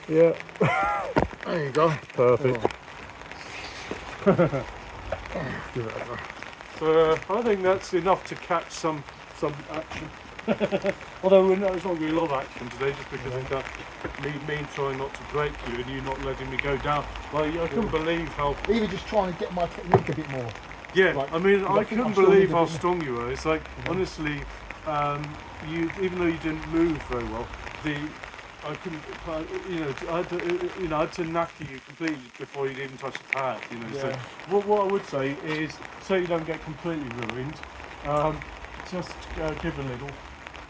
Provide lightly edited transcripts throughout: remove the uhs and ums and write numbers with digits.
Yeah. There you go. Perfect. Give it a go. So I think that's enough to catch some action. Although it's not really a lot of action today, just because of that me trying not to break you and you not letting me go down. Like I couldn't believe how. Even just trying to get my technique a bit more. Yeah, like, I mean, I couldn't believe how strong. strong you were. It's like honestly, you even though you didn't move very well, I couldn't, I had to knacker you completely before you'd even touch the pad. So what I would say is, so you don't get completely ruined, just give a little.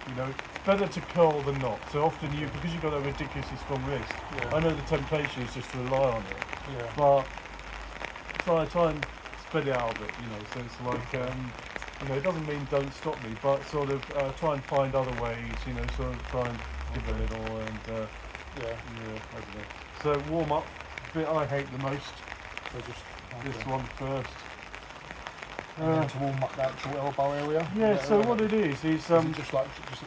It's better to curl than not. So often because you've got a ridiculously strong wrist, I know the temptation is just to rely on it. Yeah. But try and spread it out a bit. So it's like, it doesn't mean don't stop me, but sort of try and find other ways. Sort of try and give a little and I don't know. So warm up bit I hate the most. So just this one first. And to warm up that actual elbow area. Yeah. So what it is just a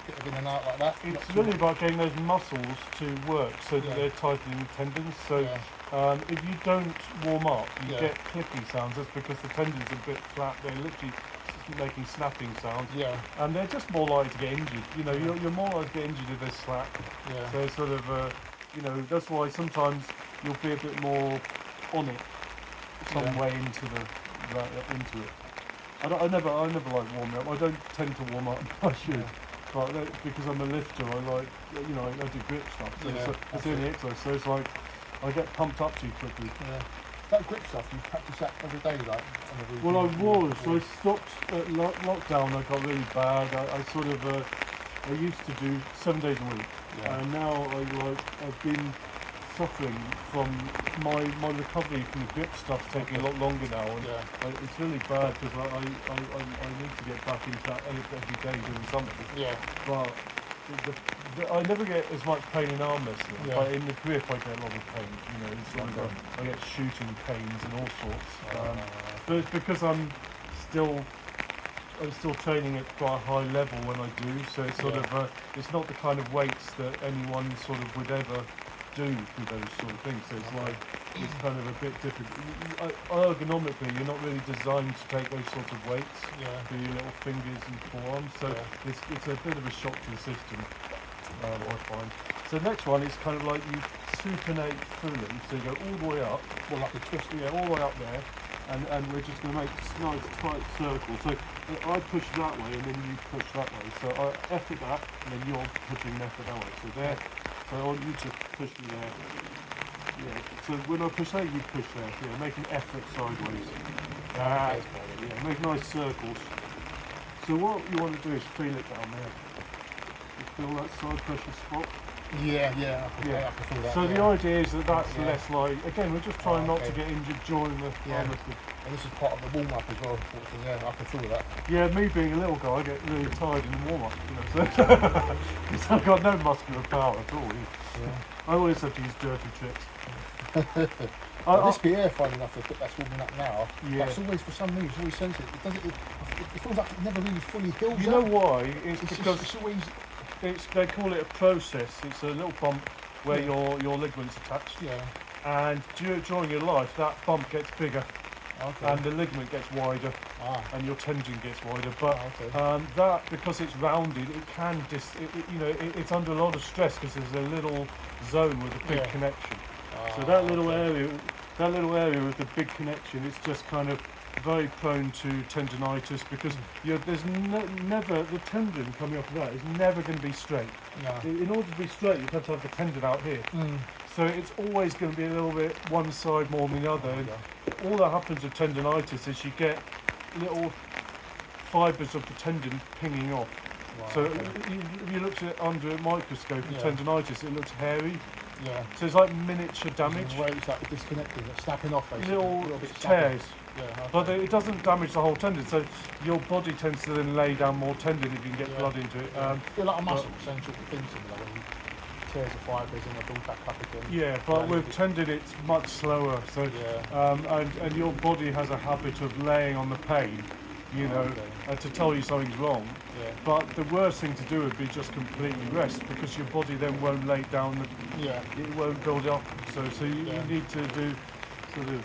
bit of in and out like that. It's really about getting those muscles to work so that they're tightening the tendons. So if you don't warm up, you get clicky sounds. That's because the tendons are a bit flat. They're literally making snapping sounds. Yeah. And they're just more likely to get injured. You're more likely to get injured if they're slack. Yeah. So sort of, that's why sometimes you'll be a bit more on it, some way into it. I never like warming up. I don't tend to warm up. I should, but because I'm a lifter, I like I do grip stuff. So it's the only exercise. So it's like I get pumped up too quickly. Yeah. That grip stuff, you practice that every day, like? Well, I was. So I stopped at lockdown. I got really bad. I used to do 7 days a week, and now I've been suffering from my recovery from the grip stuff taking a lot longer now, and it's really bad because I need to get back into that every day doing something. Yeah. But I never get as much pain in arm wrestling, but in the grip I get a lot of pain. I get shooting pains and all sorts. But it's because I'm still training at quite a high level when I do. So it's sort of it's not the kind of weights that anyone sort of would ever do with those sort of things. So it's like it's kind of a bit different. Ergonomically, you're not really designed to take those sorts of weights for your little fingers and forearms. So it's a bit of a shock to the system, I find. So the next one is kind of like you supinate fully. So you go all the way up, like a twist, all the way up there. And we're just going to make a nice tight circle. So I push that way and then you push that way. So I effort that and then you're pushing an effort that way. So there. So I want you to push me there. Yeah. So when I push there, you push there. Yeah. Make an effort sideways. Make nice circles. So what you want to do is feel it down there. You feel that side pressure spot? Yeah. I can feel that. So the idea is that's less like, again, we're just trying not to get injured during the armwrestling. And this is part of the warm-up as well, I can feel that. Yeah, me being a little guy, I get really tired in the warm-up, so I've got no muscular power at all. Yeah. I always have to use dirty tricks. This be air, funny enough, that's warming up now. Yeah. That's always, for some reason, it's always sensitive. It feels like it never really fully heals. You know why? It's because it's always... they call it a process. It's a little bump where your ligament's attached. Yeah. And during your life, that bump gets bigger. Okay. And the ligament gets wider, and your tendon gets wider. But that, because it's rounded, it can it's under a lot of stress because there's a little zone with a big connection. So that little area with the big connection, it's just kind of very prone to tendinitis because there's never the tendon coming off of that is never going to be straight. No. In order to be straight, you have to have the tendon out here. So it's always going to be a little bit one side more than the other. And all that happens with tendinitis is you get little fibres of the tendon pinging off. Wow, so if you looked at it under a microscope with tendinitis, it looks hairy. Yeah. So it's like miniature damage. Where it's like disconnected, it's snapping off basically. Little tears. But it doesn't damage the whole tendon, so your body tends to then lay down more tendon if you can get blood into it. You're like a muscle, same sort of thing, similar, when you tears the fibres and they build back up again. Yeah, but with tendon it's much slower. So and your body has a habit of laying on the pain to tell you something's wrong. Yeah. But the worst thing to do would be just completely rest, because your body then won't lay down, it won't build up. So you need to do sort of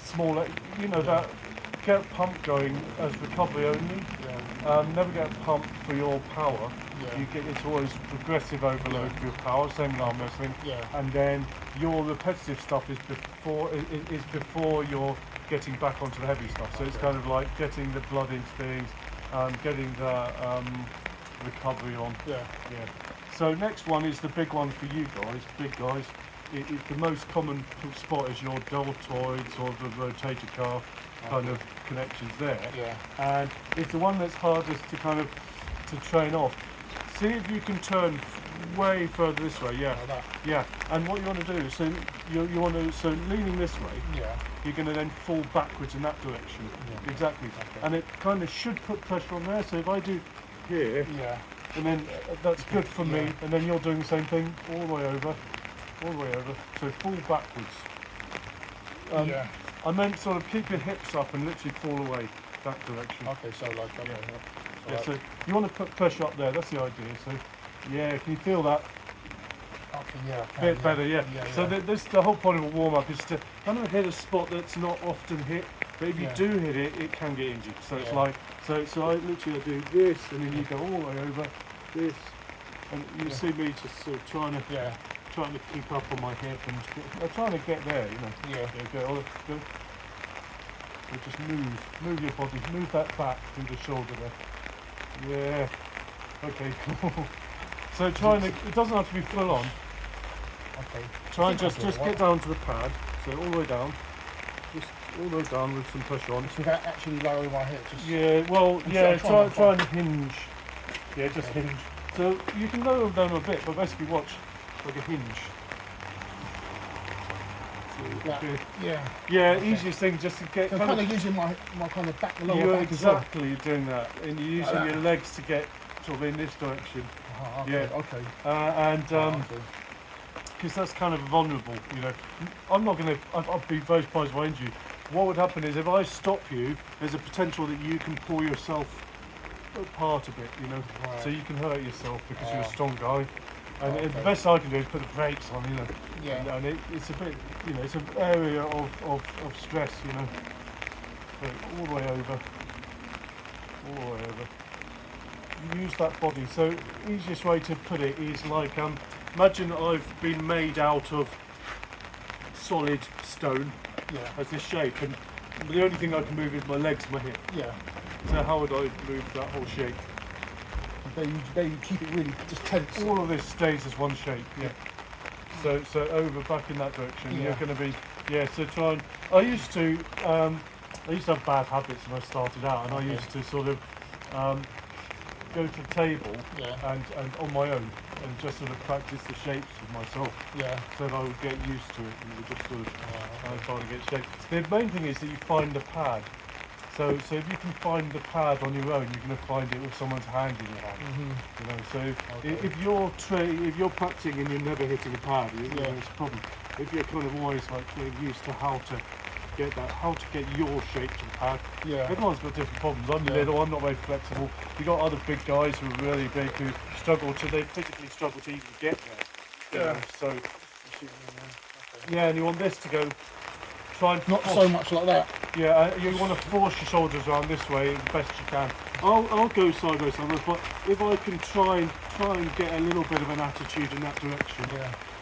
smaller, that get a pump going as recovery only. Never get a pump for your power. It's always progressive overload for your power, same with arm wrestling. And then your repetitive stuff is before you're getting back onto the heavy stuff. So it's kind of like getting the blood into things, getting the recovery on. So next one is the big one for you guys, big guys. The most common spot is your deltoids or the rotator cuff kind of connections there. And it's the one that's hardest to kind of to train off. See if you can turn way further this way. And what you want to do, so so leaning this way, you're going to then fall backwards in that direction. Exactly. And it kind of should put pressure on there. So if I do here, and then that's good for me, and then you're doing the same thing all the way over. So fall backwards. I meant sort of keep your hips up and literally fall away that direction. Okay, so like so you want to put pressure up there. That's the idea. So can you feel that? Okay, Bit better, So the whole point of a warm up is to kind of hit a spot that's not often hit, but if you do hit it, it can get injured. So it's like so I literally do this, and then you go all the way over this, and you see me just sort of trying to keep up on my hip and I'm trying to get there, Go. So just move your body, move that back through the shoulder there. Okay, cool. So it doesn't have to be full on. Okay. Try and just get down to the pad, so all the way down. Just all the way down with some pressure on. So without actually lowering my hips. Try and hinge. Just hinge. So you can lower them a bit, but basically watch like a hinge. Easiest thing just to get. So kind of using my kind of back, lower you're back exactly doing that, and you're using your legs to get sort of in this direction. Because that's kind of vulnerable, I'm not going to. I'll be very surprised if I injure you. What would happen is if I stop you, there's a potential that you can pull yourself apart a bit, so you can hurt yourself because you're a strong guy. And the best I can do is put the brakes on, and it's a bit, it's an area of stress, So all the way over. Use that body. So easiest way to put it is like, imagine I've been made out of solid stone as this shape, and the only thing I can move is my legs, my hip. So how would I move that whole shape? There you keep it really just tense. All of this stays as one shape. So over back in that direction. You're going to be So try and I used to have bad habits when I started out, and I used to sort of go to the table and on my own and just sort of practice the shapes with myself. So that I would get used to it and would just sort of try to get shape. The main thing is that you find the pad. So if you can find the pad on your own, you're going to find it with someone's hand in your hand. So if you're practicing and you're never hitting a pad, it's a problem. If you're kind of always like getting used to how to get your shape to the pad. Everyone's got different problems. I'm little, I'm not very flexible. You've got other big guys who are really big who they physically struggle to even get there. And you want this to go. Try and not so much like that. You want to force your shoulders around this way as best you can. I'll go sideways sometimes, but if I can try and get a little bit of an attitude in that direction,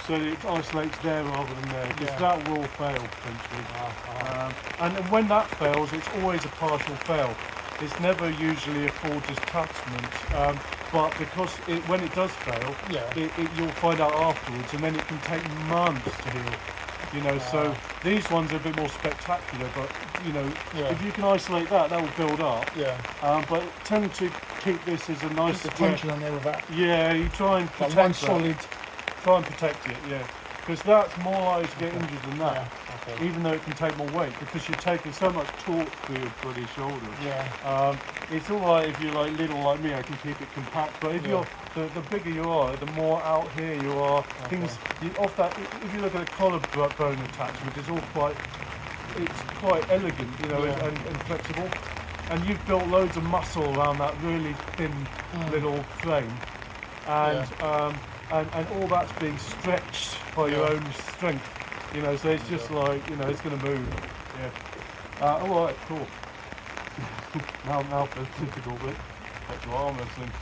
so that it isolates there rather than there, because that will fail potentially. And when that fails, it's always a partial fail. It's never usually a full detachment, but because when it does fail, you'll find out afterwards, and then it can take months to heal. So these ones are a bit more spectacular, but if you can isolate that will build up. But tend to keep this as a nice tension on there with that. You try and protect one solid. Try and protect it, because that's more likely to get injured than that. Even though it can take more weight, because you're taking so much torque through your bloody shoulders. It's all right if you're like little like me, I can keep it compact, but if you're the bigger you are, the more out here you are. If you look at a collarbone attachment, it's quite elegant, and flexible. and you've built loads of muscle around that really thin little frame, and all that's being stretched by your own strength, you know. So it's just like, you know, it's going to move. Yeah. All right, cool. now for the typical bit, that's your arm wrestling.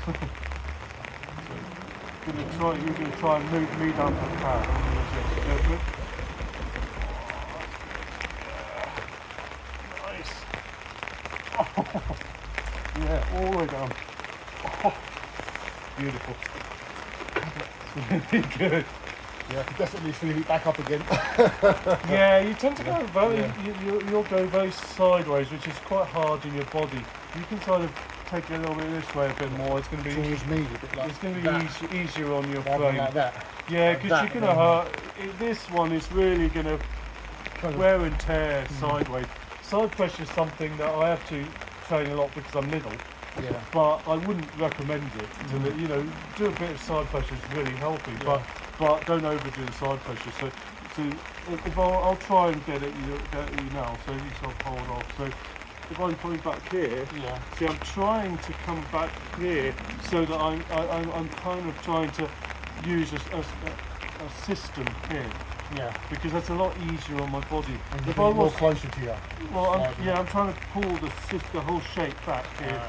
So you're going to try and move me down to the pad. Go for it. Yeah, all the way down. Oh, beautiful. Really good. Yeah, I can definitely feel it back up again. Yeah, you tend to go very, you'll go very sideways, which is quite hard in your body. You can sort of take it a little bit this way a bit more. It's going to be towards me a bit like it's going to be easier on your rather frame. like that. Yeah, because you're going to hurt. This one is really going to wear and tear sideways. Side pressure is something that I have to train a lot because I'm little. Yeah. But I wouldn't recommend it. You know, do a bit of side pressure is really healthy, but don't overdo the side pressure. So if I'll try and get you now. So you sort of hold off. So if I'm coming back here, see, I'm trying to come back here so that I'm kind of trying to use a system here. Yeah. Because that's a lot easier on my body. And if I was more closer to you. Well, I'm trying to pull the whole shape back here.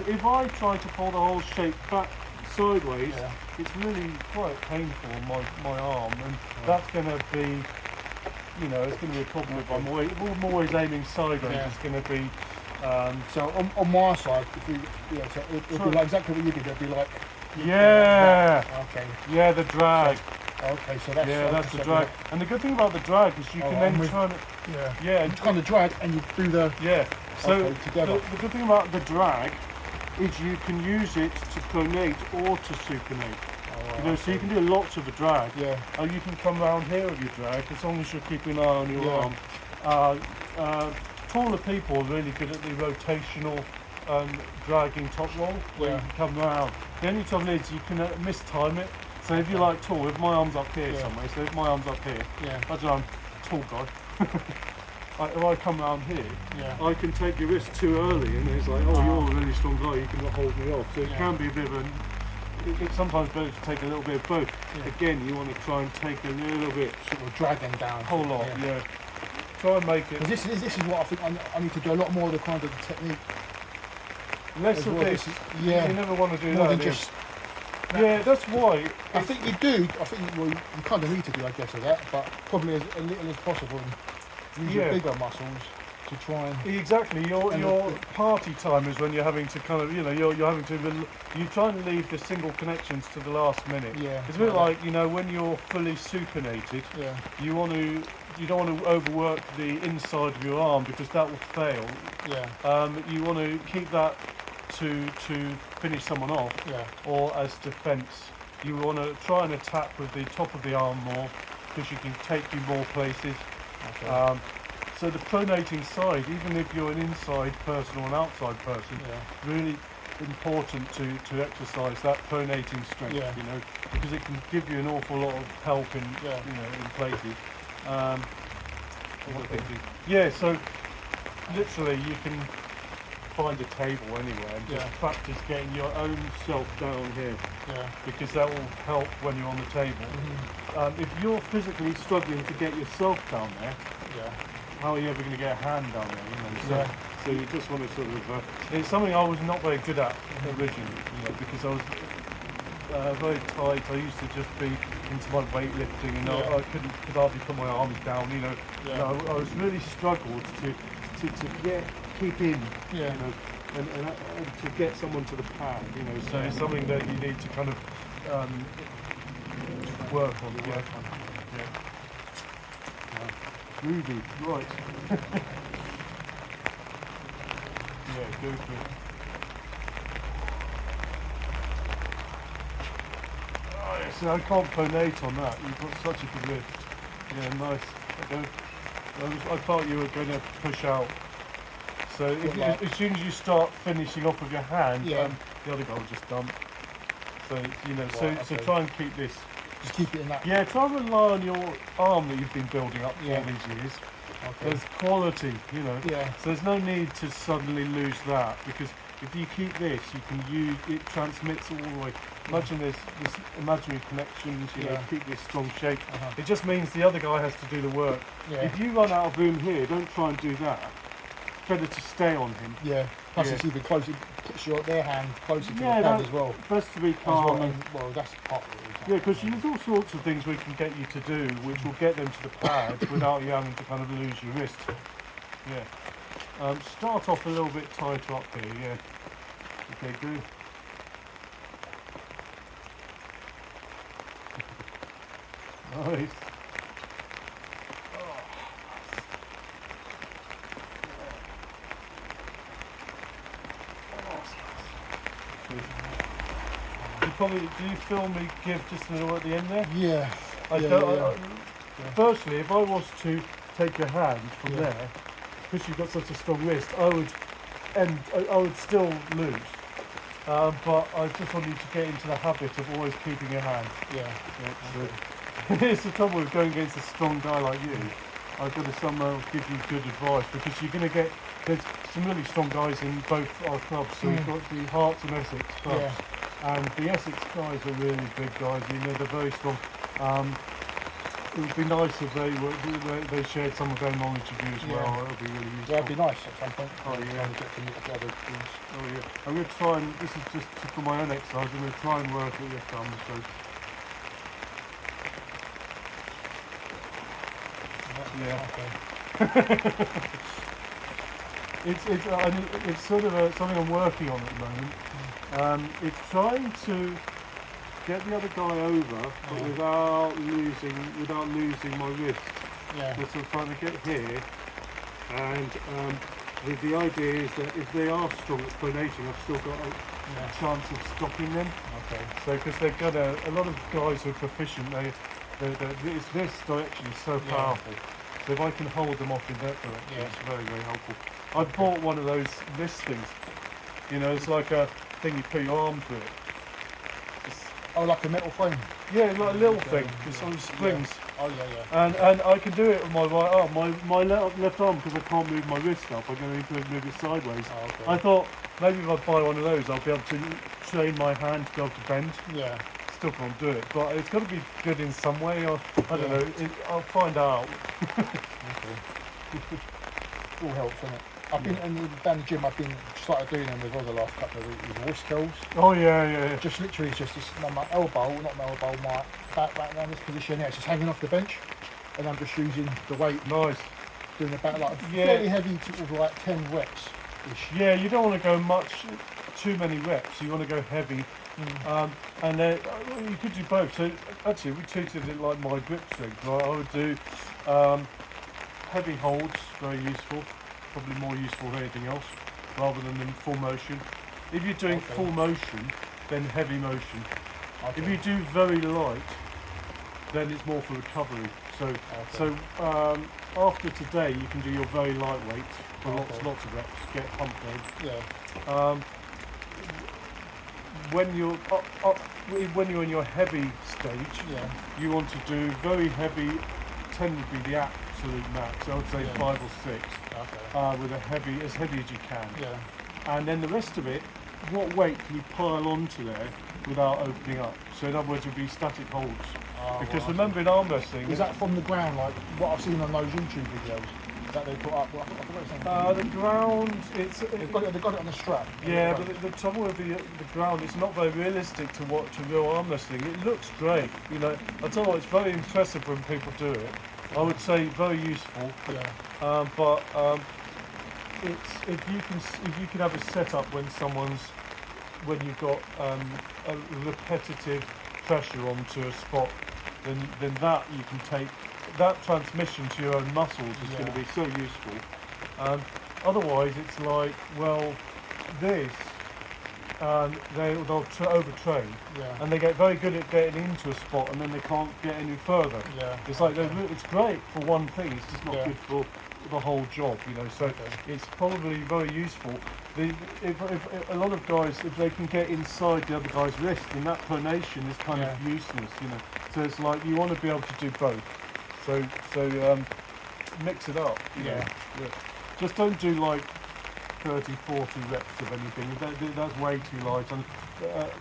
If I try to pull the whole shape back sideways, it's really quite painful on my arm, and that's going to be, you know, it's going to be a problem if I'm always aiming sideways. It's going to be. So on my side, if we, so it'll be like exactly what you did. It'll be like. Okay. Yeah, the drag. Okay, so that's that's the drag. And the good thing about the drag is you can then turn it. You kind of drag and you do the. So together. The good thing about the drag is you can use it to pronate or to supinate. You know, so you can do lots of the drag. And you can come around here with your drag as long as you're keeping an eye on your arm. Taller people are really good at the rotational dragging top roll, where you can come round. The only trouble is you can mistime it. So if you're like tall, if my arm's up here somewhere, so if my arm's up here, I don't know, I'm a tall guy. If I come around here, I can take your wrist too early, and it's like, oh, you're a really strong guy, you can hold me off. So it can be a bit of it's sometimes better to take a little bit of both. Again, you want to try and take a little bit, sort of dragging down. A whole lot, Try and make it. This is what I think I need to do a lot more of the kind of the technique. Less of this. You never want to do more that. Than just that's why. I think you do. I think you kind of need to do, I guess, of that, but probably as little as possible and use your bigger muscles to try and. Exactly. Your party time is when you're having to kind of, you know, you're having to. You try and leave the single connections to the last minute. It's a bit like, you know, when you're fully supinated. You don't want to overwork the inside of your arm because that will fail. You want to keep that to finish someone off, or as defence. You want to try and attack with the top of the arm more because you can take you more places. So the pronating side, even if you're an inside person or an outside person, really important to exercise that pronating strength. You know, because it can give you an awful lot of help in you know, in places. So literally you can find a table anywhere and just practice getting your own self down here, because that will help when you're on the table. If you're physically struggling to get yourself down there, how are you ever going to get a hand down there? You know, so you just want to sort of. It's something I was not very good at originally, you know, because I was very tight. I used to just be into my weightlifting, and I could hardly put my arms down. You know, I was really struggled to keep in, you know, and to get someone to the pad, you know. So it's something that you need to kind of work on. Groovy, right. Go for it. So I can't pronate on that. You've got such a good lift. Nice. I thought you were going to push out. So as soon as you start finishing off with your hand, the other guy will just dump. So you know, so try and keep this. Just keep it in that. Try and rely on your arm that you've been building up for all these years. There's quality, you know. Yeah. So there's no need to suddenly lose that, because if you keep this, you can use it, transmits all the way. Imagine this imaginary connections, you know, keep this strong shape. It just means the other guy has to do the work. Yeah. If you run out of room here, don't try and do that. Better to stay on him. Yeah. Plus it's even closer, puts their hand closer to the pad as well. Best to be calm. Well, that's part of it. Yeah, because there's all sorts of things we can get you to do, which will get them to the pad without you having to kind of lose your wrist. Yeah. Start off a little bit tighter up here. Yeah. Okay, good. Nice. Do you feel me give just a little at the end there? Yeah. Firstly, if I was to take your hand from there, because you've got such a strong wrist, I would still lose. But I just want you to get into the habit of always keeping your hand. Yeah. It's the trouble with going against a strong guy like you. I've got to somehow give you good advice, because you're going to get, there's some really strong guys in both our clubs. So we've got the Hearts and Essex clubs. Yeah. And the Essex guys are really big guys, you know, they're very strong. It would be nice if they shared some of their knowledge with you as well. It would be really useful. Yeah, it'd be nice at some point. Oh yeah. Get to meet the other teams. Oh yeah. I'm going to try and, this is just for my own exercise, I'm going to try and work at your thumb. So. Yeah. Okay. It's sort of something I'm working on at the moment. It's trying to get the other guy over, but without losing my wrist. Yeah. So I'm trying to get here, and the idea is that if they are strong at pronating, I've still got a chance of stopping them. Okay. So because they've got a lot of guys who are proficient, this direction is so powerful. So if I can hold them off in that direction, it's very, very helpful. I bought one of those wrist things. You know, it's like a thing you put your arm through it. Like a metal frame? Yeah, like a little thing. It's on springs. Yeah. Oh yeah. And I can do it with my right arm. My left arm, because I can't move my wrist up, I'm going to move it sideways. Oh, okay. I thought maybe if I buy one of those, I'll be able to train my hand to be able to bend. Yeah. Still can't do it, but it's got to be good in some way. I don't know. I'll find out. All helps, doesn't it? I've been down the gym. I've been started doing them the last couple of weeks with wrist curls. Oh yeah. Just literally, just my elbow, not my elbow, my back right around this position. Yeah, it's just hanging off the bench, and I'm just using the weight. Nice. Doing about like fairly heavy, sort of like 10 reps. Yeah, you don't want to go too many reps. You want to go heavy. And then you could do both. So actually, we treated it like my grip strength. Right? I would do heavy holds, very useful. Probably more useful than anything else, rather than in full motion. If you're doing full motion, then heavy motion. Okay. If you do very light, then it's more for recovery. So after today, you can do your very lightweight for lots of reps. Get pumped in. Yeah. When you're when you're in your heavy stage, you want to do very heavy. Tend to be the absolute max. I would say 5 or 6. Okay. With as heavy as you can. Yeah. And then the rest of it, what weight can you pile onto there without opening up? So in other words, it would be static holds. Because remember in arm wrestling, is that from the ground, like what I've seen on those YouTube videos that they put up? The ground, they've got it on the strap. Yeah, but the trouble with the ground, it's not very realistic to watch a real arm wrestling. It looks great, you know. I tell you what, it's very impressive when people do it. I would say very useful. Yeah. But it's if you can have a setup when you've got a repetitive pressure onto a spot, then that you can take. That transmission to your own muscles is going to be so useful. Otherwise, it's like, well, this, they'll overtrain, and they get very good at getting into a spot, and then they can't get any further. Yeah. It's like it's great for one thing. It's just not good for the whole job, you know. So it's probably very useful. If a lot of guys, if they can get inside the other guy's wrist, then that pronation is kind of useless, you know. So it's like you want to be able to do both. So mix it up. You know. Yeah. Just don't do like 30, 40 reps of anything. That's way too light. And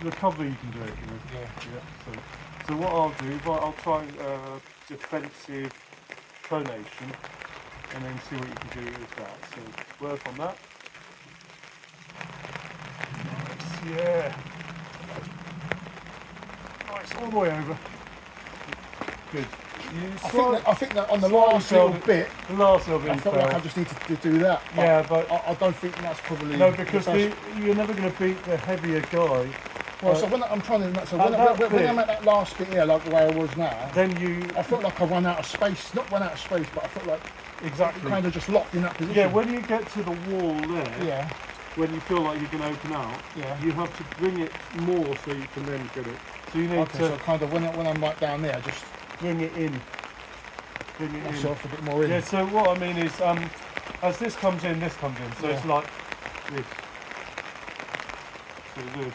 recovery, you can do it. You know. Yeah. So what I'll do, I'll try defensive pronation, and then see what you can do with that. So work on that. Nice, yeah. Nice, all the way over. Good. I think that on the last little bit, I felt like I just need to do that. But I don't think that's probably because you're never going to beat the heavier guy. Well, so when I'm trying to, so when I'm at that last bit here, like the way I was now, then I felt like I run out of space. Not run out of space, but I felt like kind of just locked in that position. Yeah, when you get to the wall there, when you feel like you can open out, you have to bring it more so you can then get it. So you need to. So kind of when I'm right down there, just bring it in. Bring it myself a bit more in. Yeah. So what I mean is, as this comes in, this comes in. So it's like this. So this.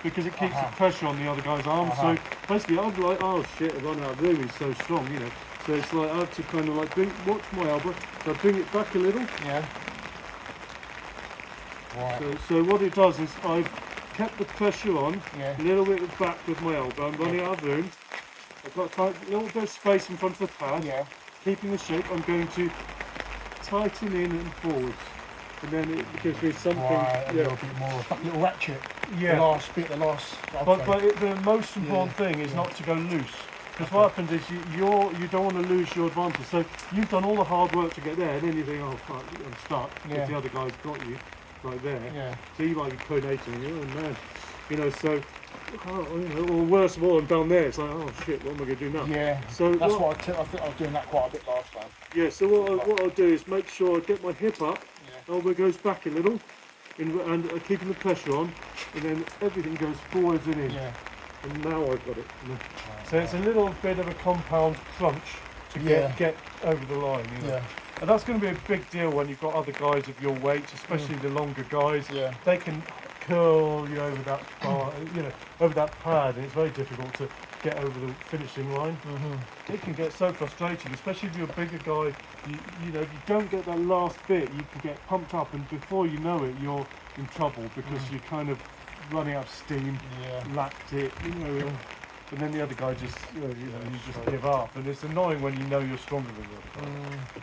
Because it keeps the pressure on the other guy's arm. So basically, I'd be like, oh shit, I've run out of room. He's so strong, you know. So it's like I have to kind of like watch my elbow. So I bring it back a little. Yeah. Right. So what it does is I've kept the pressure on a little bit back with my elbow. I'm running out of room. I've got a little bit of space in front of the pad. Yeah. Keeping the shape, I'm going to tighten in and forwards. And then it gives me something, a little bit more, a little ratchet. Yeah. The last bit. Okay. But the most important thing is not to go loose. Because what happens is you don't want to lose your advantage. So you've done all the hard work to get there, and then you think, oh fuck, I'm stuck. Because the other guy's got you right there. Yeah. So you might be pronating, and you're, oh man. You know, so, or worse of all, I'm down there. It's like, oh shit, what am I going to do now? Yeah. So that's I think I was doing that quite a bit last time. Yeah. So what I'll do is make sure I get my hip up. Elbow goes back a little, and keeping the pressure on, and then everything goes forwards and in. Yeah. And now I've got it. So it's a little bit of a compound crunch to get over the line. You know? Yeah. And that's going to be a big deal when you've got other guys of your weight, especially the longer guys. Yeah. They can curl you over that bar, over that pad, and it's very difficult to get over the finishing line. It can get so frustrating, especially if you're a bigger guy. You know, if you don't get that last bit, you can get pumped up, and before you know it, you're in trouble because you're kind of running out of steam, lacked it, and then the other guy just, you just give up, and it's annoying when you know you're stronger than the other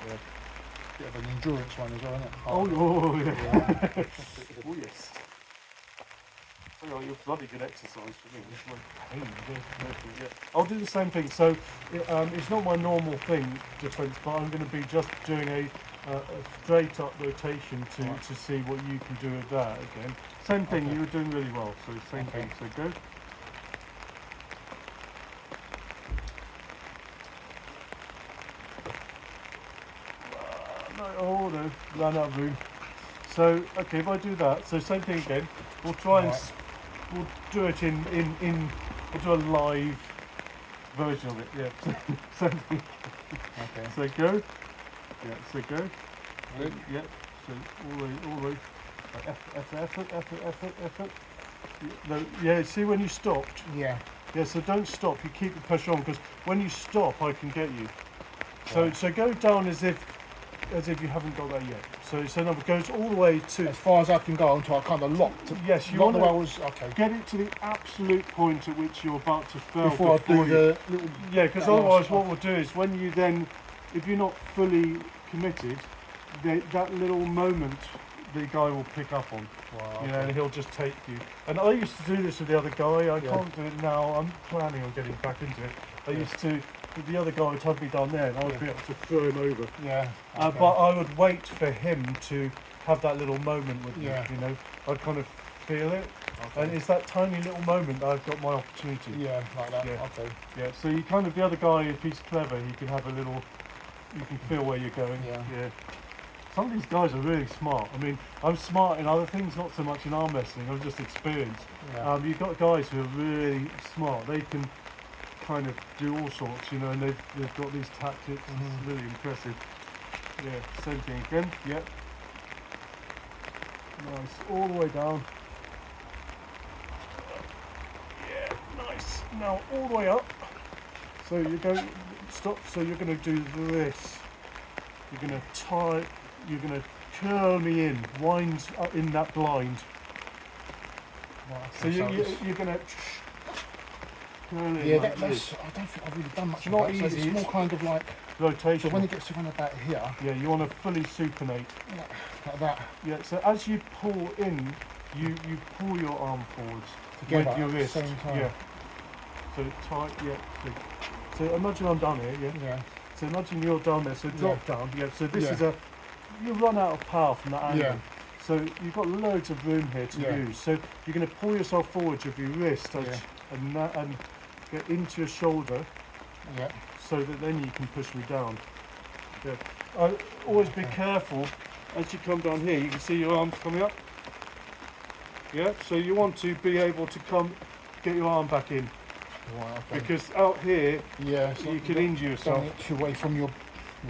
guy. Bit of an endurance one as well, isn't it? Oh, oh yes. Oh, you're bloody good exercise for me. It's like pain. I'll do the same thing. So it's not my normal thing, defense, but I'm going to be just doing a straight up rotation to see what you can do with that again. Same thing. You were doing really well. So same thing. So go. No, ran out of room. So okay, if I do that, so same thing again. We'll try and we'll do it we'll do a live version of it. Yeah. Same thing. Okay. So go. Yeah. So go. Good. Yeah. So all the way. Effort. Yeah. See when you stopped. Yeah. Yeah. So don't stop. You keep the pressure on because when you stop, I can get you. So go down as if you haven't got that yet. So number goes all the way to as far as I can go until I kind of locked. Yes, you want to get it to the absolute point at which you're about to fail before I do the little. Yeah, because otherwise, what we'll do is when you then, if you're not fully committed, that little moment the guy will pick up on. Wow, and he'll just take you. And I used to do this with the other guy. I can't do it now. I'm planning on getting back into it. I used to. The other guy would have me down there and I would be able to throw him over. Yeah. Okay. But I would wait for him to have that little moment with me, I'd kind of feel it. Okay. And it's that tiny little moment that I've got my opportunity. Yeah, like that. Yeah. Okay. Yeah, so you kind of, the other guy, if he's clever, he can have a little, you can feel where you're going. Yeah. Some of these guys are really smart. I mean, I'm smart in other things, not so much in arm wrestling, I'm just experienced. Yeah. You've got guys who are really smart. They can kind of do all sorts, and they've got these tactics. It's really impressive. Yeah, same thing again. Yep. Nice, all the way down. Yeah, nice. Now all the way up. So you go stop. So you're going to do this. you're going to tie, you're going to curl me in, wind up in that blind. Right, So okay, you're going to curl in yeah, like that's. this. I don't think I've really done much It's of not that. So easy, it's more it's- kind of like. Rotation. So when it gets to around about here, Yeah, you want to fully supinate. like that, Yeah, so as you pull in, you pull your arm forwards together with your at wrist. the same time. Yeah. So tight, yeah. So imagine I'm down here, yeah? Yeah. So imagine you're down there, so drop down, yeah. So this Yeah. is you run out of power from that angle. Yeah. So you've got loads of room here to Yeah. use. So you're going to pull yourself forward with your wrist Yeah. and get into your shoulder Yeah. so that then you can push me down. Yeah. Always be careful as you come down here. You can see your arms coming up. Yeah. So you want to be able to get your arm back in Right, okay. because out here Yeah, so you can injure yourself. don't get too away from your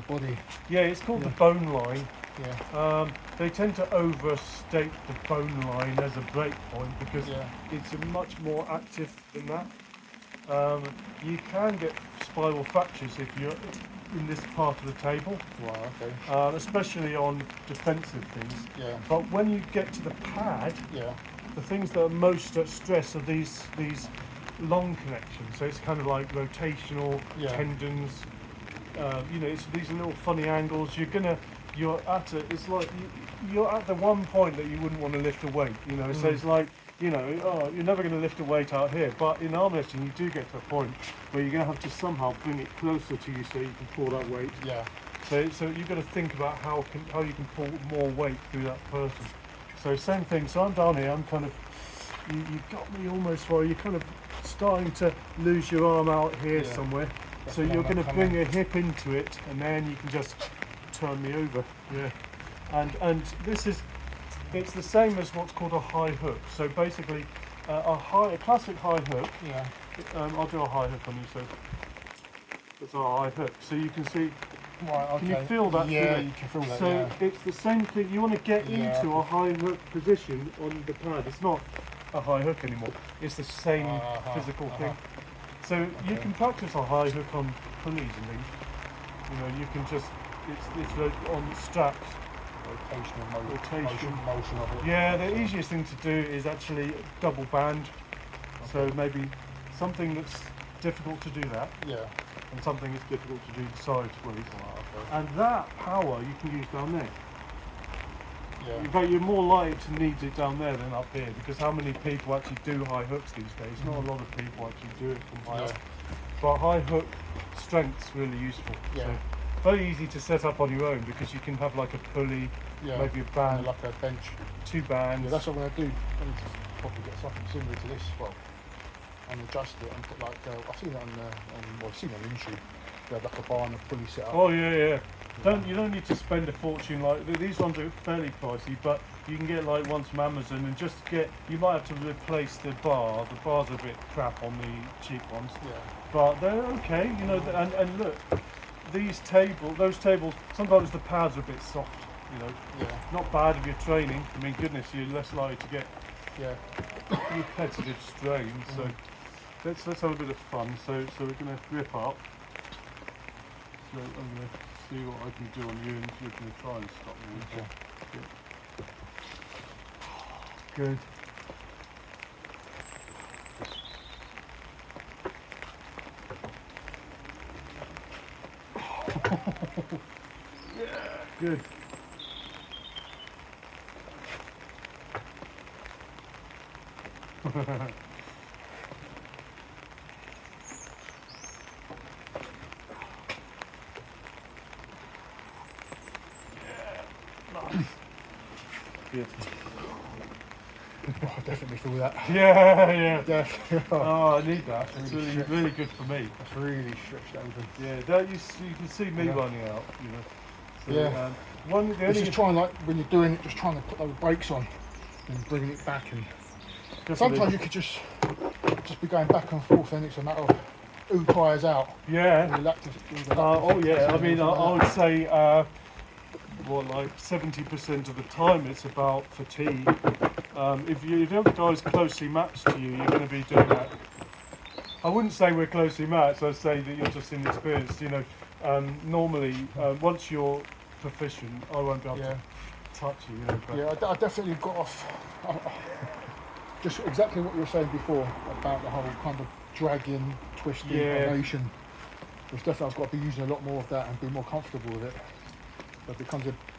body. Yeah, it's called Yeah. the bone line. Yeah. They tend to overstate the bone line as a break point because Yeah. it's much more active than that. You can get spiral fractures if you're in this part of the table, Right, okay. especially on defensive things. Yeah. But when you get to the pad, Yeah. the things that are most at stress are these long connections. So it's kind of like rotational Yeah. tendons. It's these little funny angles. It's like you're at the one point that you wouldn't want to lift a weight. So it's like you're never going to lift a weight out here. But in arm wrestling, you do get to a point where you're going to have to somehow bring it closer to you so you can pull that weight. Yeah. So you've got to think about how you can pull more weight through that person. So same thing. So I'm down here. I'm kind of you got me almost where you're kind of starting to lose your arm out here Yeah. somewhere. That's So when you're I'm going to coming. bring a hip into it, and then you can just turn me over. Yeah. And it's the same as what's called a high hook. So basically, a classic high hook. Yeah. I'll do a high hook on you. So it's a high hook. So you can see. Right, okay. Can you feel that? Yeah, you can feel that. So Yeah. it's the same thing. You want to get Yeah. into a high hook position on the pad. It's not a high hook anymore. It's the same physical thing. So you Okay. can practice a high hook on pulleys and things. You can just it's like on straps. Rotation. Motion of it. Yeah, the easiest thing to do is actually double band. So maybe something that's difficult to do that, Yeah. and something that's difficult to do the sideways. Right, okay. And that power you can use down there. Yeah. In fact, you're more likely to need it down there than up here, because how many people actually do high hooks these days? Not a lot of people actually do it from high Yeah. up. But high hook strength's really useful. Yeah. So very easy to set up on your own because you can have like a pulley, Yeah. maybe a And band, like a bench. 2 bands. Yeah, that's what I'm going to do. I need to probably get something similar to this. Well, and adjust it and put like I've seen it I've seen it on YouTube. They have like a bar and a pulley set up. Oh yeah. You don't need to spend a fortune. Like these ones are fairly pricey, but you can get like ones from Amazon and just you might have to replace the bar. The bar's a bit crap on the cheap ones, Yeah. but they're okay. And look, those tables, sometimes the pads are a bit soft. Yeah. Not bad if you're training. I mean, goodness, you're less likely to get Yeah. repetitive strain. So let's have a bit of fun. So we're going to rip up. So I'm going to see what I can do on you, and you're going to try and stop me. Okay. Good. Yeah. Good. Nice. Good. Oh, I definitely feel that. Yeah. Definitely. Oh, I need that. It's Really really, shit. really good for me. That's really stretched open. Yeah, you can see me Yeah. running out, So, Yeah. the It's only just trying, like when you're doing it, just trying to put those brakes on and bringing it back. And definitely- sometimes you could just be going back and forth, and it's a matter of who tires out. Yeah. And Oh yeah. I mean, I would say, 70% of the time it's about fatigue. If you have guys closely matched to you, you're going to be doing that. I wouldn't say we're closely matched. I'd say that you're just inexperienced. Normally, once you're proficient, I won't be able to touch you. You know, but Yeah, I definitely got off. Just exactly what you were saying before about the whole kind of dragging, twisting, pronation. There's definitely I've got to be using a lot more of that and be more comfortable with it. But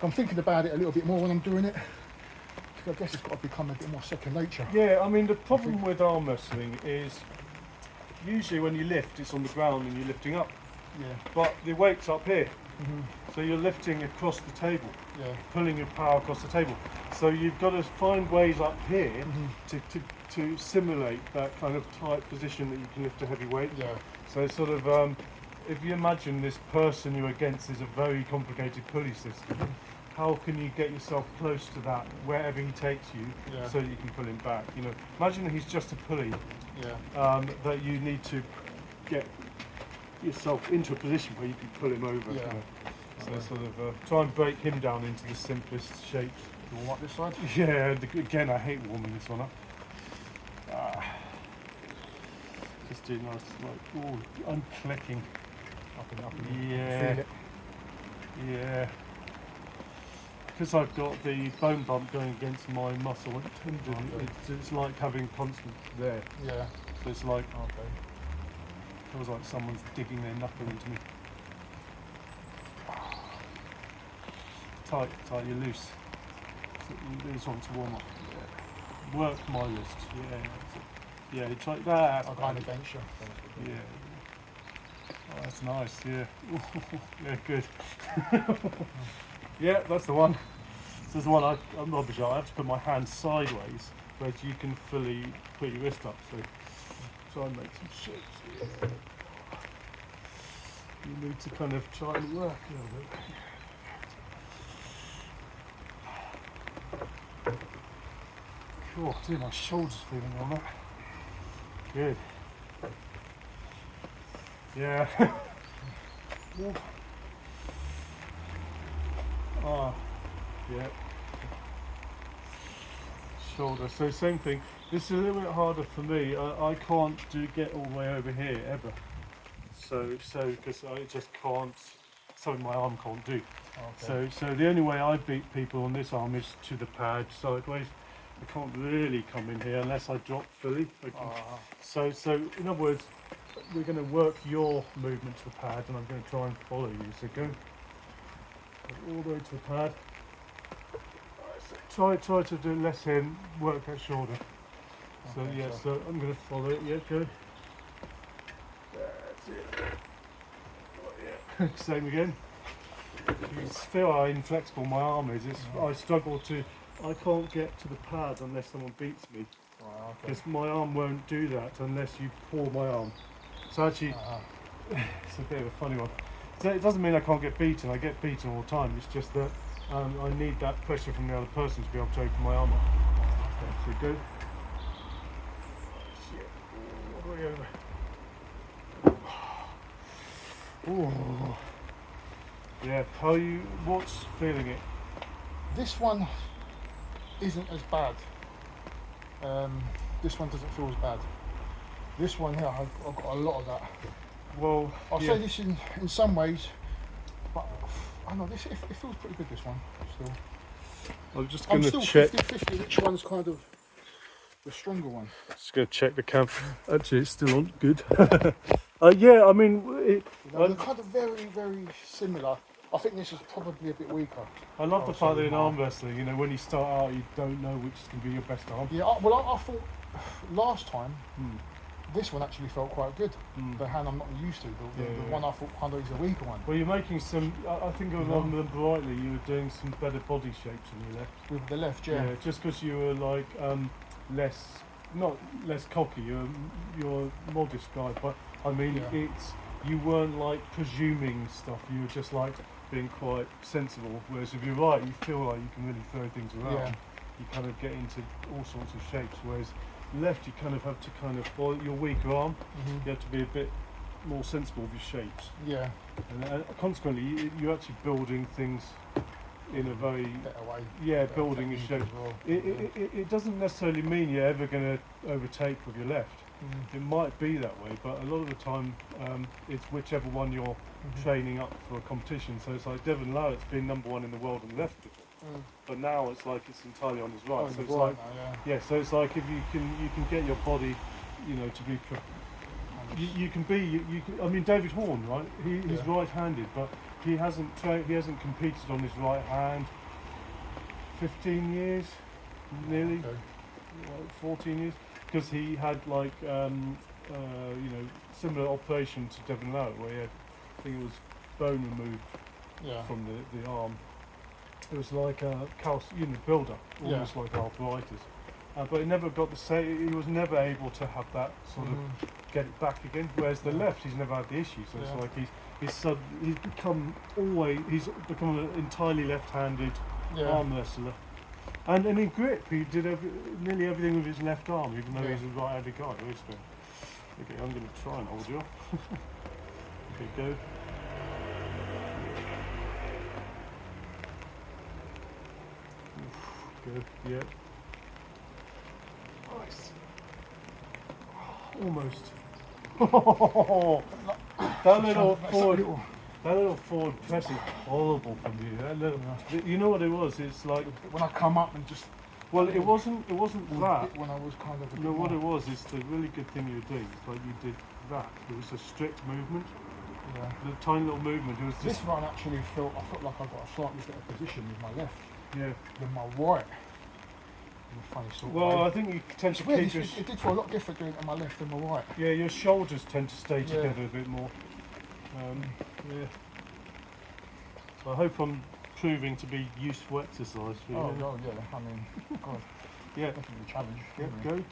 I'm thinking about it a little bit more when I'm doing it. I guess it's got to become a bit more second nature. Yeah, I mean the problem with arm wrestling is usually when you lift, it's on the ground and you're lifting up. Yeah. But the weight's up here, so you're lifting across the table, pulling your power across the table. So you've got to find ways up here to simulate that kind of tight position that you can lift a heavy weight. Yeah. So it's sort of, if you imagine this person you're against is a very complicated pulley system, how can you get yourself close to that wherever he takes you so that you can pull him back? You know, imagine that he's just a pulley that you need to get yourself into a position where you can pull him over. Yeah. You know? So sort of try and break him down into the simplest shapes. You warm up this side? Yeah, again, I hate warming this one up. Just do nice, like, oh, I'm clicking. Up and up. Yeah. Feel it. Yeah. Because I've got the bone bump going against my muscle and tendon, it's like having constant there. Yeah. So it's like, Okay. feels like someone's digging their knuckle into me. Tight, you're loose. You just want to warm up. Yeah. Work my list. Yeah, it's like that. I'm going against you. Yeah. Oh, that's nice. Yeah. Yeah, good. Yeah, that's the one. This is the one I'm rubbish at. I have to put my hand sideways, whereas you can fully put your wrist up. So try and make some shapes. Yeah. You need to kind of try and work a little bit. Cool. Dude, my shoulders feeling on that. Good. Yeah. Ah, yeah. Shoulder. So same thing. This is a little bit harder for me. I can't get all the way over here ever. So because I just can't. Something my arm can't do. Okay. So the only way I beat people on this arm is to the pad sideways. I can't really come in here unless I drop fully. So in other words, we're going to work your movement to the pad, and I'm going to try and follow you. So go all the way to the pad. So try to do less here and work that shoulder. So Okay, yeah, so I'm going to follow it. Yeah, go. That's it. Oh, yeah. Same again. You feel how inflexible my arm is. I struggle to. I can't get to the pad unless someone beats me. Because my arm won't do that unless you pull my arm. So actually, it's a bit of a funny one. So it doesn't mean I can't get beaten. I get beaten all the time. It's just that I need that pressure from the other person to be able to open my arm up. So go. Shit. All the way over. Ooh. Yeah. What's feeling it? This one isn't as bad. This one doesn't feel as bad. This one here, I've got a lot of that. Well, I'll say this in some ways, but I don't know, it feels pretty good, this one, still. I'm just going to still check. 50-50 which one's kind of the stronger one. Just going to check the cam. Actually, it's still on. Good. Yeah, I mean, They're kind of very, very similar. I think this is probably a bit weaker. I love the fact that in arm wrestling, when you start out, you don't know which is going to be your best arm. Yeah, I thought last time, this one actually felt quite good. The hand I'm not used to, the one I thought kind of is a weaker one. Well, you're making some, I think along them brightly, you were doing some better body shapes on your left. With the left, yeah. Just because you were like not less cocky, you're a modest guy, but I mean, you weren't like presuming stuff, you were just like being quite sensible, whereas if you're right, you feel like you can really throw things around. You kind of get into all sorts of shapes, whereas left you kind of have to follow your weaker arm, you have to be a bit more sensible with your shapes. Yeah. And consequently, you're actually building things in a very better way. Yeah, building a shape. Well. It doesn't necessarily mean you're ever going to overtake with your left. it might be that way, but a lot of the time it's whichever one you're training up for a competition. So it's like Devon Lowett's been #1 in the world on the left before, but now it's like it's entirely on his right. Oh, So it's right like now, so it's like if you can get your body, to be. You can be. You can, I mean, David Horn, right? He's right-handed, but he hasn't competed on his right hand. 15 years, nearly. 14 years, because he had like similar operation to Devon Lowett, where he had, I think it was bone removed from the arm. It was like a build-up, almost like arthritis. But he never got the same. He was never able to have that sort of get it back again. Whereas the left, he's never had the issue. So it's like he's become an entirely left-handed arm wrestler. And in grip, he did nearly everything with his left arm, even though he's a right-handed guy. Okay, I'm going to try and hold you. Okay, go. Good, yeah. Nice. Almost. That little forward press is horrible from you. You know what it was? It's like when I come up and just. Well, it wasn't that. When I was kind of. No, what it was is the really good thing you were doing. It's like you did that. It was a strict movement. Yeah. The tiny little movement. It was just. This run actually I felt like I got a slightly better position with my left. Yeah. Than my right. In a funny sort of way. I think you tend to keep your. It did feel a lot different doing it on my left than my right. Yeah, your shoulders tend to stay together a bit more. Yeah. So I hope I'm proving to be useful exercise for you. Oh, God, yeah. I mean, God. Yeah. Definitely a challenge. Yeah, go.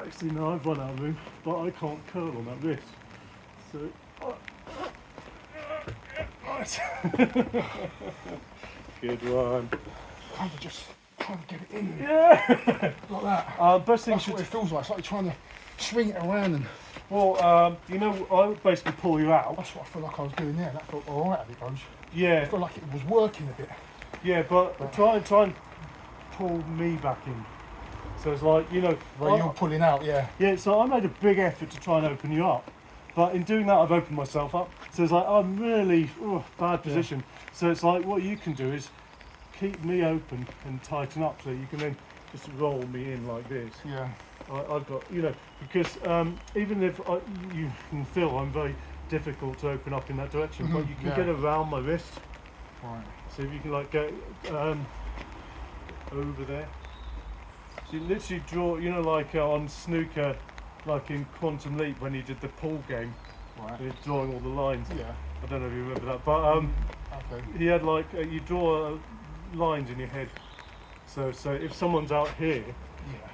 Actually, no, I've run out of room, but I can't curl on that wrist. So. Nice. Good one. Kind of just trying to get it in. Yeah. Like that. Best thing That's what it feels like. It's like trying to swing it around and. Well, I basically pull you out. That's what I feel like I was doing there. That felt alright as it goes. Yeah. I feel like it was working a bit. Yeah, but try and pull me back in. So it's like, Where you're pulling out, yeah. Yeah, so I made a big effort to try and open you up. But in doing that, I've opened myself up. So it's like, I'm really bad position. Yeah. So it's like, what you can do is keep me open and tighten up so you can then just roll me in like this. Yeah. I've got, because even if you can feel I'm very difficult to open up in that direction, but you can get around my wrist. Right. So if you can like go over there. So you literally draw, like on snooker, like in Quantum Leap when he did the pool game. Right. He was drawing all the lines. Yeah. I don't know if you remember that, but okay. he had like you draw lines in your head. So if someone's out here,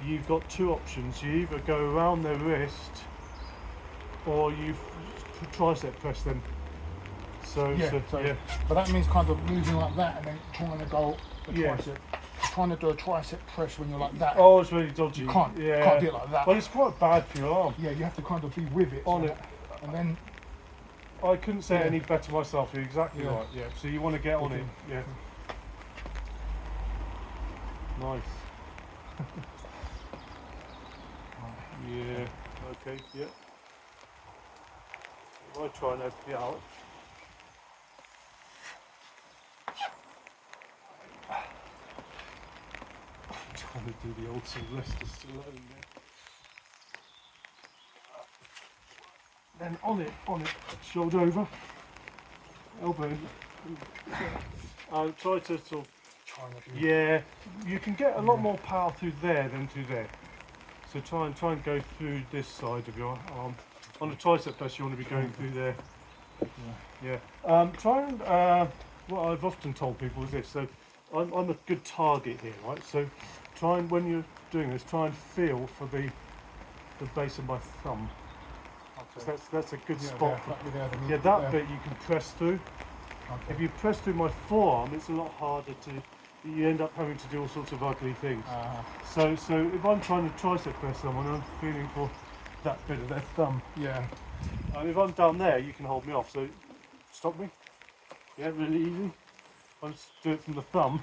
you've got two options. You either go around their wrist, or you tricep press them. So But that means kind of moving like that and then trying to go the tricep. Trying to do a tricep press when you're like that. Oh, it's really dodgy. You can't do it like that. Well, it's quite bad for your arm. Yeah, you have to kind of be with it. On it. And then... I couldn't say it any better myself. You're exactly right. Yeah. So you want to get on it. Yeah. Nice. Yeah. Okay. Yeah. If I try and open it out. I'm trying to do the old Sylvester Stallone there. Then on it, shoulder over, elbow in. Try to sort of, you can get a lot more power through there than through there. So try and go through this side of your arm. On the tricep press, you want to be going through there. Try and, what I've often told people is this, so I'm a good target here, right? So try and, when you're doing this, try and feel for the base of my thumb. Okay. That's a good spot. That bit you can press through. Okay. If you press through my forearm, it's a lot harder to. You end up having to do all sorts of ugly things. So if I'm trying to tricep press someone, I'm feeling for that bit of their thumb. Yeah. And if I'm down there, you can hold me off. So stop me. Yeah, really easy. I'll just do it from the thumb.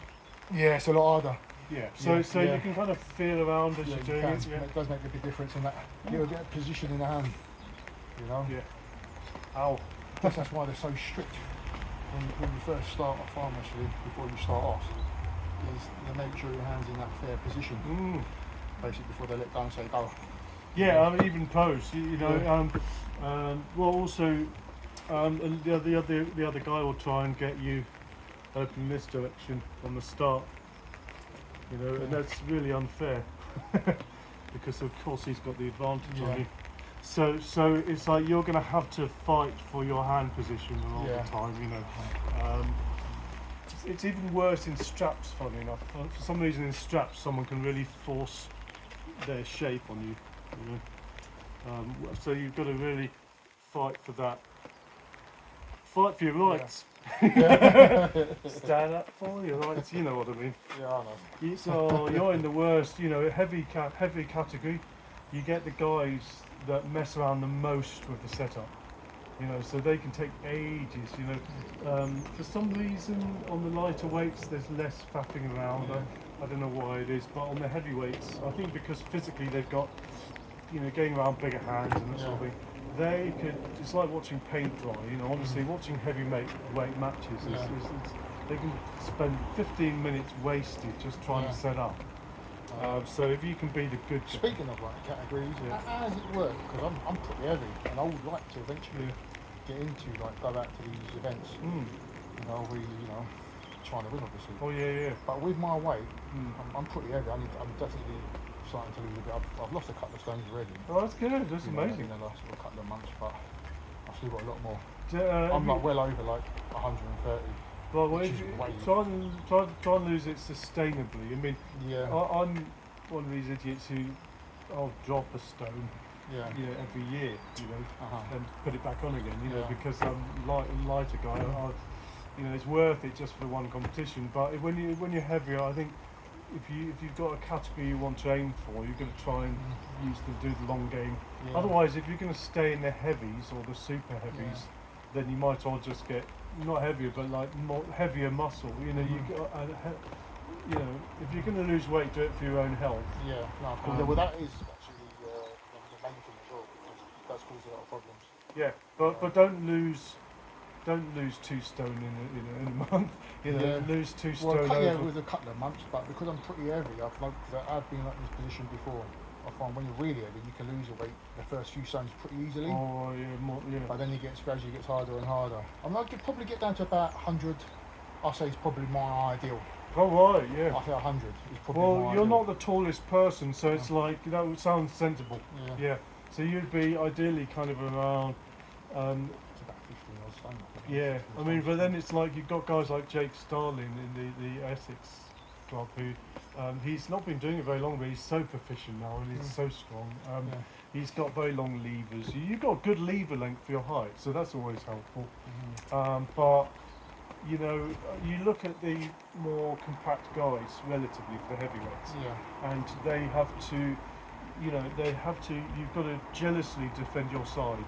Yeah, it's a lot harder. Yeah. So you can kind of feel around as you're doing it. Yeah. It does make a big difference in that little bit of position in the hand. You know. Yeah. Ow. That's why they're so strict when you first start off arm wrestling, before you start off, is they make sure your hand's in that fair position. Basically before they let go and say go. Yeah, I mean, even pose, you know. Well, also, and the other guy will try and get you open this direction from the start. You know, and that's really unfair because of course he's got the advantage on you. So it's like you're going to have to fight for your hand position a lot of the time. You know, it's even worse in straps. Funny enough, for some reason in straps, someone can really force their shape on you. You know? So you've got to really fight for that. Fight for your rights. Stand up for your rights. You know what I mean. Yeah, I know. So you're in the worst. You know, heavy category. You get the guys that mess around the most with the setup. You know, so they can take ages. You know, for some reason on the lighter weights there's less faffing around. I don't know why it is, but on the heavyweights, I think because physically they've got, you know, getting around bigger hands and that sort of thing. They could. It's like watching paint dry. You know, honestly, watching heavyweight matches is they can spend 15 minutes wasted just trying to set up. So if you can be the good. Speaking of like categories, how does it work? Because I'm pretty heavy, and I would like to eventually get into go out to these events. You know, trying to win obviously. Oh yeah. But with my weight, I'm pretty heavy. I'm definitely starting to lose a bit. I've lost a couple of stones already. Oh, that's good. That's amazing. In the last couple of months, but I've still got a lot more. I'm well over 130. Well, if you try and lose it sustainably. I mean, I'm one of these idiots who I'll drop a stone, every year, and put it back on again, because I'm lighter guy. It's worth it just for one competition. But when you're heavier, I think if you've got a category you want to aim for, you've got to try and do the long game. Otherwise, if you're going to stay in the heavies or the super heavies, then you might as well just get not heavier, but more heavier muscle. You know, if you're going to lose weight, do it for your own health. Well, that is actually the main thing as well, because that's caused a lot of problems. Yeah, but don't lose 2 stone in a month. Lose 2 stone. Well, with a couple of months, but because I'm pretty heavy, I've been in this position before. I find when you're really heavy, you can lose your weight the first few stones pretty easily. Oh yeah. But then gradually gets harder and harder. I could probably get down to about 100. I say it's probably my ideal. Oh right, yeah. I think 100 is probably my ideal. You're not the tallest person, so it's like that would sound sensible. Yeah. So you'd be ideally kind of around. It's about 15 odd stone. Yeah, I mean, but then it's like you've got guys like Jake Starling in the Essex club who he's not been doing it very long, but he's so proficient now and he's so strong. He's got very long levers. You've got good lever length for your height, so that's always helpful. But you look at the more compact guys relatively for heavyweights, and they have to. You've got to jealously defend your side,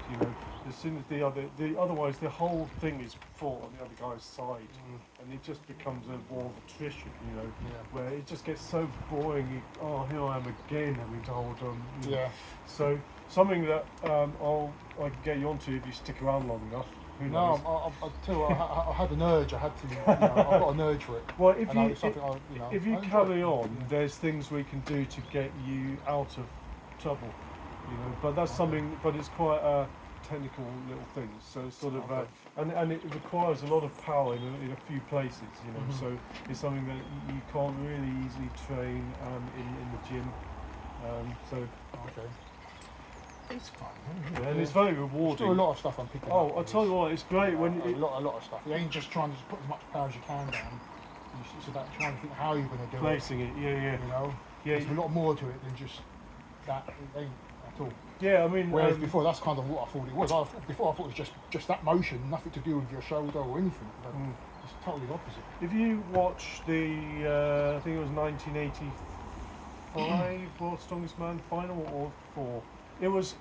as soon as otherwise the whole thing is fought on the other guy's side, and it just becomes a war of attrition, where it just gets so boring. Here I am again having to hold on. So something that I can get you onto if you stick around long enough. Who knows? No, I'll tell you what, I had an urge. I had to. I've got an urge for it. Well, if you carry on, there's things we can do to get you out of trouble. But that's something. But it's quite a technical little thing. So it's sort of, and it requires a lot of power in a few places. So it's something that you can't really easily train in the gym. It's fun. And it's very rewarding. Still a lot of stuff I'm picking up. I'll tell you what, it's great when a lot of stuff. You ain't just trying to put as much power as you can down. It's about trying to think how you're going to do placing it. There's a lot more to it than just that. It ain't at all. Yeah, I mean. Whereas before, that's kind of what I thought it was. Before I thought it was just that motion, nothing to do with your shoulder or anything. But it's totally the opposite. If you watch the, I think it was 1985 World's Strongest Man final or 4. It was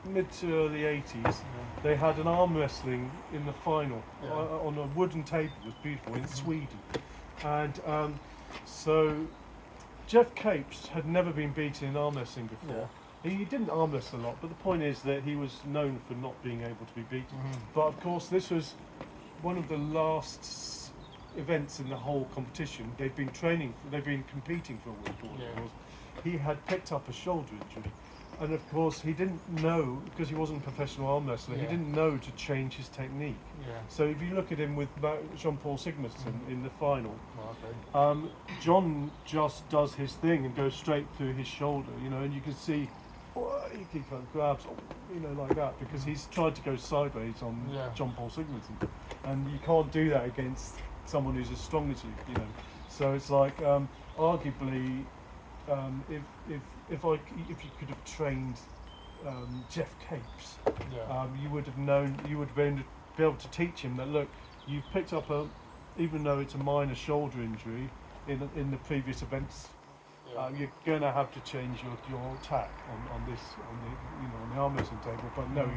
mid to early 80s. They had an arm wrestling in the final on a wooden table. It was beautiful in Sweden, and so Jeff Capes had never been beaten in arm wrestling before. He didn't arm wrestle a lot, but the point is that he was known for not being able to be beaten. But of course, this was one of the last events in the whole competition. They've been competing for a week. He had picked up a shoulder injury. And of course, he didn't know, because he wasn't a professional arm wrestler, he didn't know to change his technique. So if you look at him with Jean-Paul Sigmarsson in the final, John just does his thing and goes straight through his shoulder, you know, and you can see he kind of grabs, you know, like that, because he's tried to go sideways on Jean-Paul Sigmarsson, and you can't do that against someone who's as strong as you know. So it's like, arguably, if you could have trained Jeff Capes, you would have known, you would be able to teach him that, look, you've picked up even though it's a minor shoulder injury in the previous events, you're going to have to change your attack on the arm wrestling table. But no,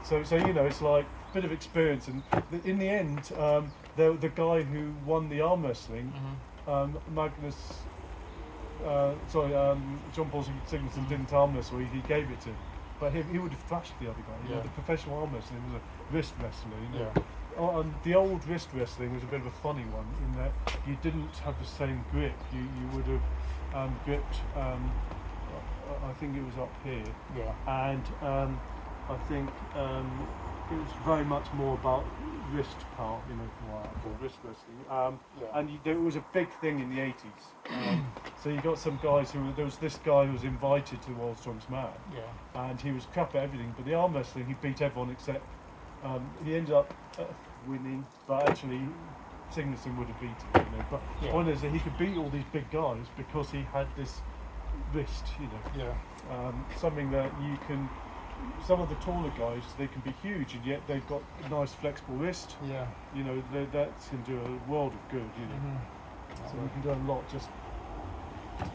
so you know, it's like a bit of experience, and in the end, the guy who won the arm wrestling, Magnus. Jean-Paul Sigmarsson didn't arm wrestle, he gave it to him. But he would have thrashed the other guy. You know, the professional arm wrestling was a wrist wrestler. You know? And the old wrist wrestling was a bit of a funny one in that you didn't have the same grip. You would have gripped, I think it was up here. And I think it was very much more about wrist part, you know, for wrist wrestling. And it was a big thing in the 80s. So you got some guys there was this guy who was invited to the World's Strongest Man, and he was crap at everything, but the arm wrestling, he beat everyone except, he ended up winning, but actually Sigmarsson would have beaten him, you know. But the point is that he could beat all these big guys because he had this wrist, you know. Something that you can, some of the taller guys, they can be huge, and yet they've got a nice flexible wrist. You know, that can do a world of good, you know. So you can do a lot just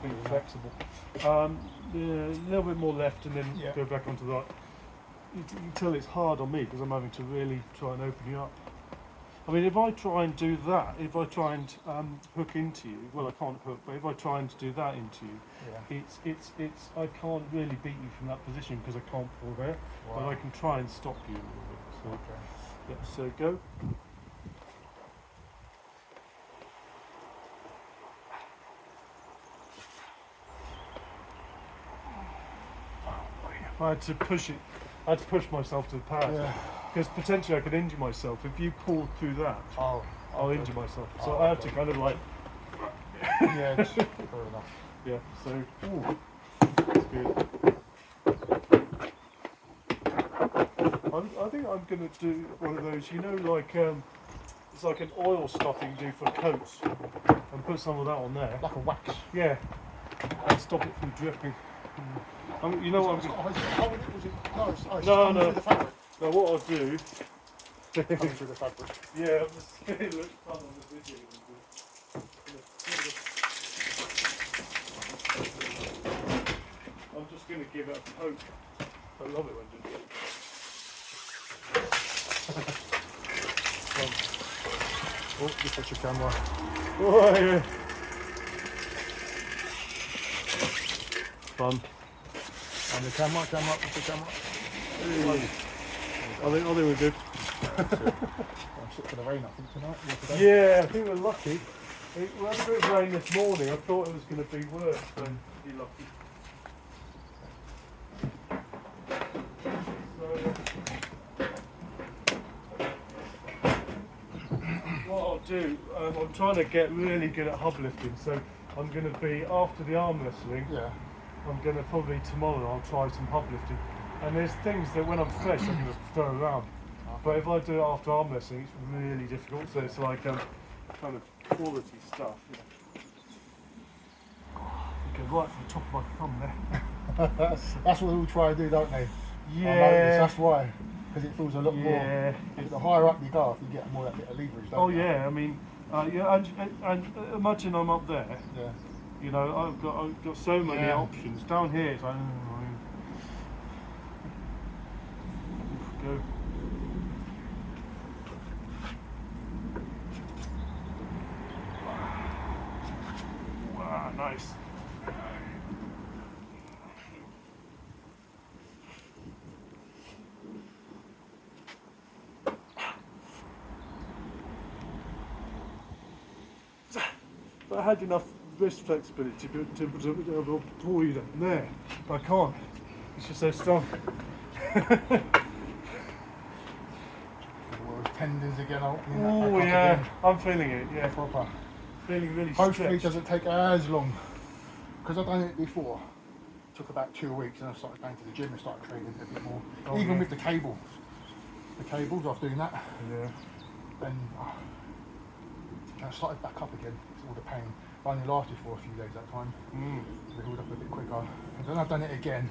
being flexible. A little bit more left, and then go back onto that. You can tell it's hard on me because I'm having to really try and open you up. I mean, if I try and do that, if I try and hook into you, well, I can't hook, but if I try and do that into you, it's I can't really beat you from that position because I can't pull there, but I can try and stop you a little bit. So, so go. I had to push it. I had to push myself to the pad because potentially I could injure myself if you pull through that. I'll injure myself. So I have to kind of like. Fair enough. Yeah. So, that's good. I think I'm gonna do one of those. You know, like it's like an oil stuff you can do for coats, and put some of that on there. Like a wax. Yeah. And stop it from dripping. You know what I'm going to... No. The fabric. No, what I'll do... Coming through the fabric. Yeah, it looks fun on the video. I'm just going to give it a poke. I love it when you do it. Oh, you put your camera. Oh, yeah. Fun. And the camera, with the camera. I think we're good. I'm sick for the rain, I think, tonight. Yeah, I think we're lucky. We had a bit of rain this morning. I thought it was going to be worse, so be lucky. What I'll do, I'm trying to get really good at hub lifting, so I'm going to be, after the arm wrestling, I'm going to probably tomorrow I'll try some hub lifting. And there's things that when I'm fresh I can just throw around. But if I do it after arm wrestling, it's really difficult. So it's like kind of quality stuff. You go right from the top of my thumb there. That's what we all try to do, don't they? Yeah. That's why. Because it feels a lot more. The higher up you go, you get more that bit of leverage. Don't you? Yeah. I mean, and imagine I'm up there. Yeah. You know, I've got so many options. Down here, it's like, Nice. But I had enough wrist flexibility to pull you down there, but I can't. It's just so strong. Tendons again. Oh yeah, again. I'm feeling it. Yeah, proper. Feeling really Hopefully stretched. it doesn't take as long, because I've done it before. It took about 2 weeks, and I started going to the gym and started training a bit more. Even with the cables, I was doing that. Yeah. And I started back up again. All the pain. It only lasted for a few days that time. They healed up a bit quicker. And then I've done it again.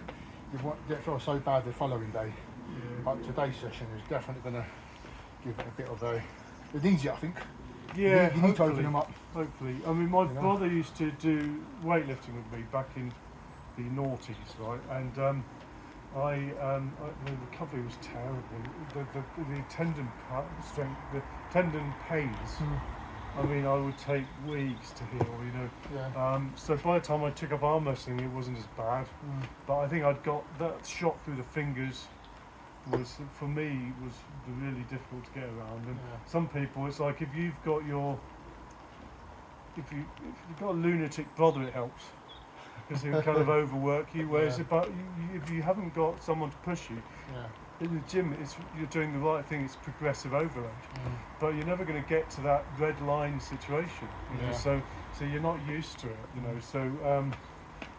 It felt so bad the following day. Yeah. But today's session is definitely going to give it a bit of a. It needs it, I think. Yeah, you need to open them up. Hopefully. I mean, my brother used to do weightlifting with me back in the noughties, right? And the recovery was terrible. The tendon strength, the tendon pains. I mean, I would take weeks to heal, you know. Yeah. So by the time I took up arm wrestling, it wasn't as bad. But I think I'd got that shot through the fingers. For me was really difficult to get around, and some people it's like if you've got a lunatic brother, it helps because he'll kind of overwork you, whereas if you haven't got someone to push you in the gym, you're doing the right thing. It's progressive overload, but you're never going to get to that red line situation, you know, so you're not used to it, you know. So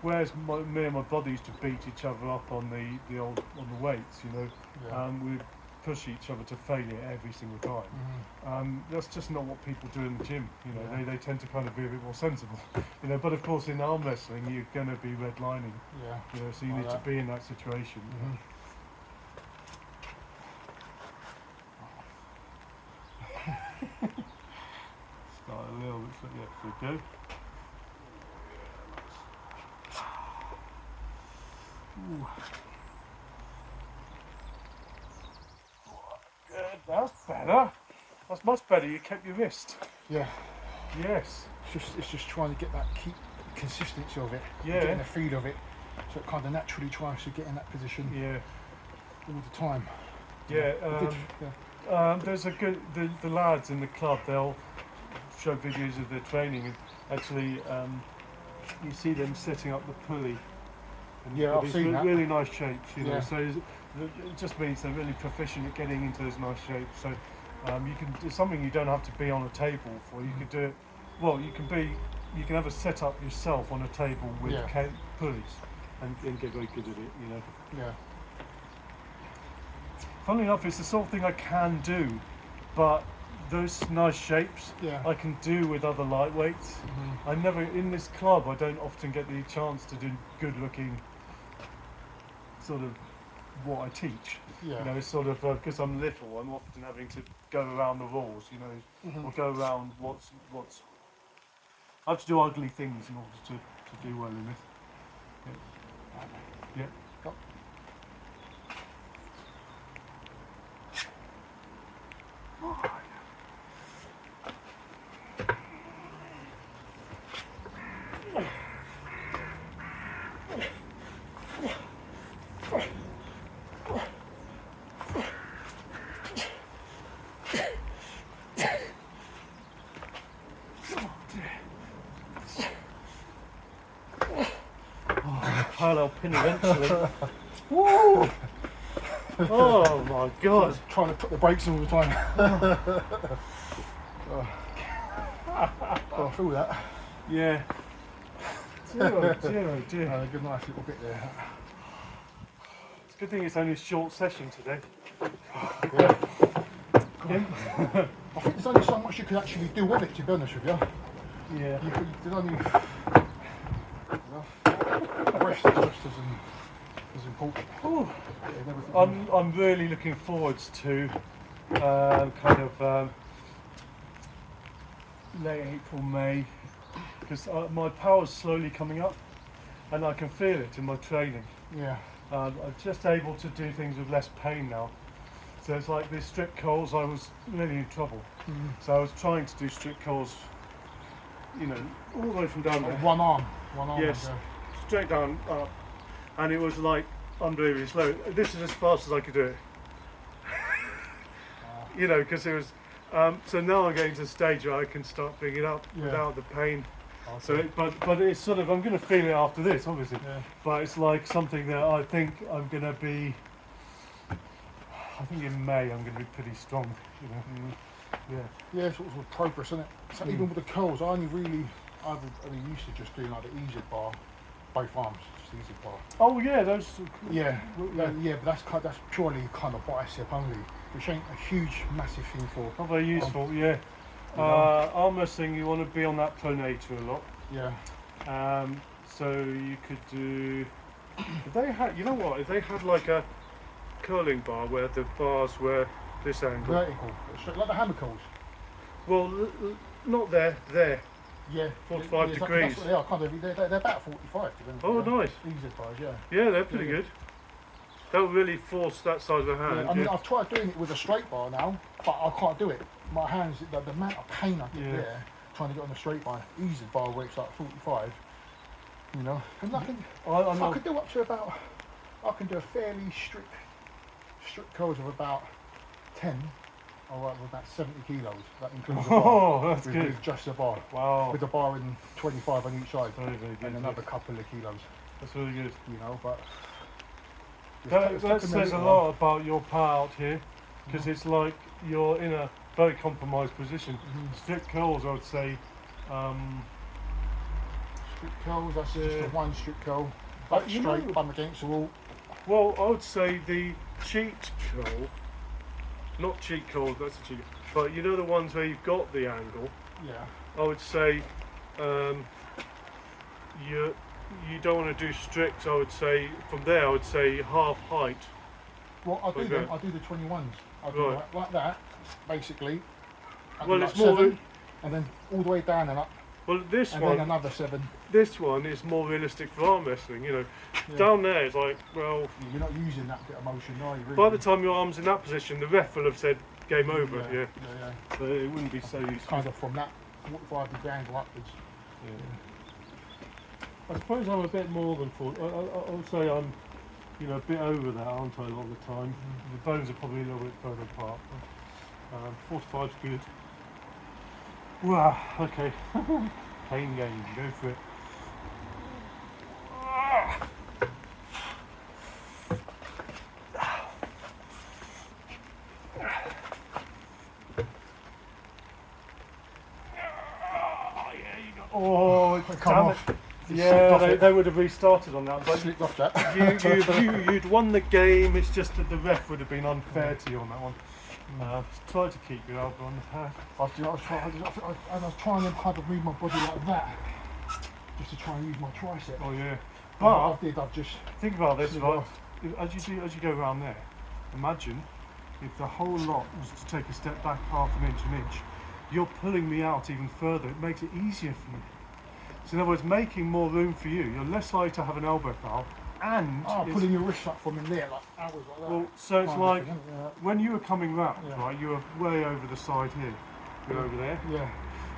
whereas me and my brother used to beat each other up on the weights, you know, we'd push each other to failure every single time. That's just not what people do in the gym, you know. They tend to kind of be a bit more sensible, you know. But of course, in arm wrestling, you're going to be redlining, you know, so you need to be in that situation. Start a little bit, there we go. Ooh. Good, that's better. That's much better. You kept your wrist. Yeah. Yes. It's just trying to get that consistency of it. Yeah. Getting the feel of it, so it kind of naturally tries to get in that position. Yeah. All the time. Yeah. There's the lads in the club. They'll show videos of their training, and actually, you see them setting up the pulley. And I've seen that. Really nice shapes, you know. So it just means they're really proficient at getting into those nice shapes. So it's something you don't have to be on a table for. You could do it. Well, you can have a setup yourself on a table with pulleys, and get very good at it, you know. Yeah. Funnily enough, it's the sort of thing I can do, but those nice shapes I can do with other lightweights. I never, in this club, I don't often get the chance to do good looking sort of what I teach. You know, it's sort of because I'm little, I'm often having to go around the rules, you know, or go around what's. I have to do ugly things in order to do well in this. Yeah. Parallel pin eventually. Woo! Oh my god! Trying to put the brakes on all the time. I feel that. Yeah. Dear. Good nice little bit there. It's a good thing it's only a short session today. I think there's only so much you can actually do with it, to be honest with you. Yeah. There's only rest is just as important. I'm really looking forward to late April, May, because my power's slowly coming up, and I can feel it in my training. Yeah. I'm just able to do things with less pain now. So it's like these strict curls, I was really in trouble. So I was trying to do strict curls you know, all the way from down there. One arm. Yes, straight down, up. And it was like unbelievably slow. This is as fast as I could do it. You know, because it was, so now I'm getting to the stage where I can start picking it up without the pain. So, but it's sort of, I'm going to feel it after this, obviously. Yeah. But it's like something that I think I'm going to be, I think in May I'm going to be pretty strong, you know. Yeah, it's sort of progress, isn't it? So even with the curls, I've only used to just doing like the easy bar, both arms, just easy bar. Oh yeah, those. Yeah, but that's purely kind of bicep only, which ain't a huge, massive thing for. Not very useful, yeah. Arm wrestling, you want to be on that pronator a lot. Yeah. So you could do. If they had, you know what? If they had like a curling bar where the bars were this angle. Vertical, like the hammer curls. Well, not there. There. Yeah. 45 degrees. That's what they are. Kind of. They're about 45. Oh, nice. Easy bars, yeah. Yeah, they're pretty good. That would really force that side of the hand. Yeah, I mean, I've tried doing it with a straight bar now, but I can't do it. My hands, the amount of pain I get there trying to get on a straight bar, easy bar where it's like 45, you know. And I can do up to about, I can do a fairly strict curls of about 10, or with about 70 kilos. That includes the bar. Oh, that's good. With just the bar. Wow. With the bar in 25 on each side. Very, very good. And another couple of kilos. That's really good. You know, but... That says a lot about your power out here, because it's like you're in a very compromised position. Strict curls, I would say. Strict curls, that's just a one strict curl. Back straight, bum against the wall. Well, I would say the cheat curl, not cheat curl, that's a cheat, but you know the ones where you've got the angle? Yeah. I would say you don't want to do strict. I would say from there, I would say half height. Well, I do them. I do the 21s. I do like that, basically. Well, like it's more 7, and then all the way down and up. Well, this and one. And then another 7. This one is more realistic for arm wrestling. You know, down there it's like, well. You're not using that bit of motion, are you? Really? By the time your arm's in that position, the ref will have said game over. Yeah. So it wouldn't be so useful. Kind of from that 45 degree angle upwards. Yeah. I suppose I'm a bit more than 40. I would say I'm, you know, a bit over that, aren't I, a lot of the time. The bones are probably a little bit further apart. 45's good. Wow, okay. Pain game, go for it. Oh, come off. Yeah, they would have restarted on that. But slipped off that. you'd won the game. It's just that the ref would have been unfair to you on that one. Tried to keep your elbow on the pad. I was trying to kind of move my body like that, just to try and use my tricep. Oh yeah. But I've just think about this, right? As you go around there, imagine if the whole lot was to take a step back half an inch. You're pulling me out even further. It makes it easier for me. So in other words, making more room for you. You're less likely to have an elbow foul, and pulling your wrist up from in there, like hours like that. Well, so it's like when you were coming round, right? You were way over the side here. You're over there. Yeah.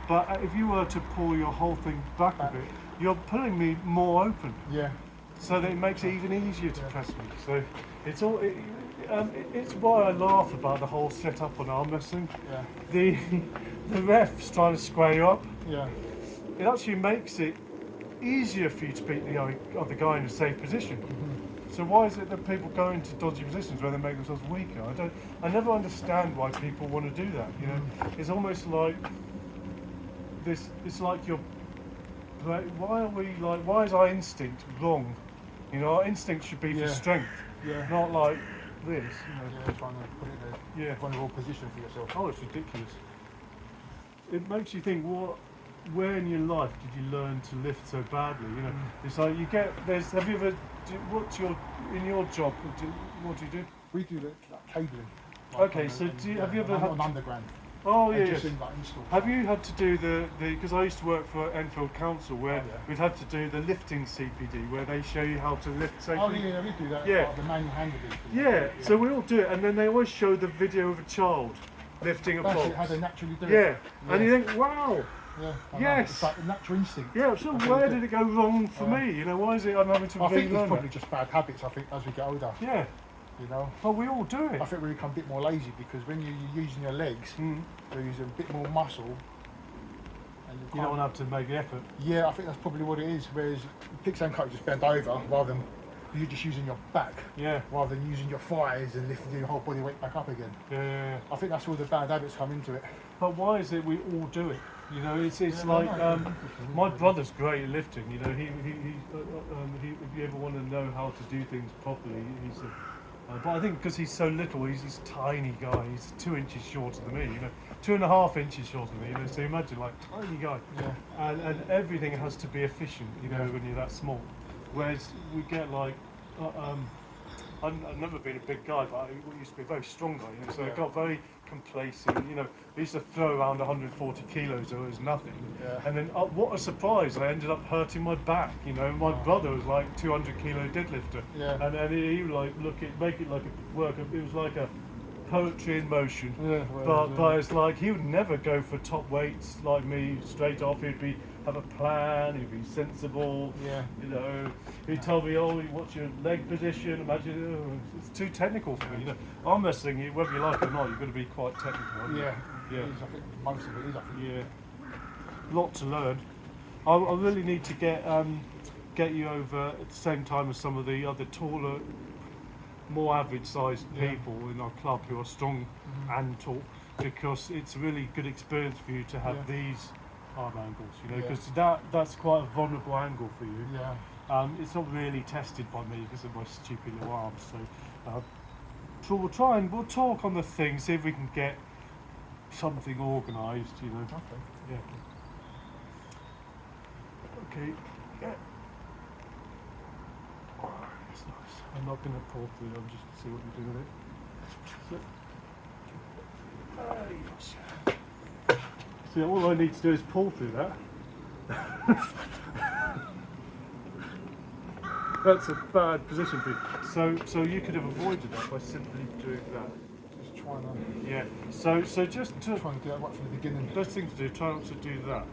But if you were to pull your whole thing back a bit, you're pulling me more open. Yeah. So that it makes it even easier to press me. So it's all. It's why I laugh about the whole setup on arm wrestling. Yeah. The ref's trying to square you up. Yeah. It actually makes it easier for you to beat the other guy in a safe position. So why is it that people go into dodgy positions where they make themselves weaker? I never understand why people want to do that. You know, it's almost like this. It's like you're. Why is our instinct wrong? You know, our instinct should be for strength, not like this. You know. Yeah, trying to put it in a vulnerable position for yourself. Oh, it's ridiculous. It makes you think, where in your life did you learn to lift so badly? You know, it's like you get. Have you ever? In your job? What do you do? We do cabling. Okay, so have you ever had an underground? Oh yeah. Have you had to do the because I used to work for Enfield Council where we'd had to do the lifting CPD where they show you how to lift safely. Oh yeah, we do that. Yeah. The manual handling. Yeah, so we all do it, and then they always show the video of a child lifting a box. How they naturally do it. Yeah, and you think, wow. Yeah. Yes. It's like a natural instinct. Yeah, so where did it go wrong for me? You know, why is it I'm having to I think it's relearn probably it? just bad habits, I think, as we get older. Yeah, You know? but we all do it. I think we become a bit more lazy because when you're using your legs, you're using a bit more muscle. And You don't have to make the effort. Yeah, I think that's probably what it is. Whereas pick and cut, just bend over rather than you're just using your back. Yeah. Rather than using your thighs and lifting your whole body weight back up again. Yeah. I think that's where the bad habits come into it. But why is it we all do it? You know, it's like my brother's great at lifting. You know, if you ever want to know how to do things properly, he's a. But I think because he's so little, he's this tiny guy. He's 2 inches shorter than me. You know, 2.5 inches shorter than me. You know, so imagine like tiny guy. Yeah. And everything has to be efficient. You know, when you're that small. Whereas we get like. I've never been a big guy, but I used to be a very strong guy, you know, so I got very complacent. You know, I used to throw around 140 kilos, it was nothing. Yeah. And then, what a surprise! I ended up hurting my back. You know, my brother was like 200 kilo deadlifter, and he would like make it like a work. It was like a poetry in motion. Yeah, but it's like he would never go for top weights like me straight off. He'd have a plan. He'd be sensible. Yeah. You know, he'd tell me, "Oh, what's your leg position?" Imagine, it's too technical for me. You know, arm wrestling, whether you like it or not, you've got to be quite technical. Aren't you? Yeah. Yeah. It is, I think most of it is. I think. Yeah. Lot to learn. I really need to get you over at the same time as some of the other taller, more average-sized people in our club who are strong and tall, because it's a really good experience for you to have these arm angles, you know, because that's quite a vulnerable angle for you. Yeah. It's not really tested by me because of my stupid little arms. So we'll talk on the thing, see if we can get something organised, you know. Okay. Yeah. Okay. Yeah. That's nice. I'm not going to pull through. I'm just going to see what you do with it. So, see, all I need to do is pull through that. That's a bad position for you. So you could have avoided that by simply doing that. Just trying to. Yeah. So just to Trying to do that right from the beginning. best thing to do, try not to do that.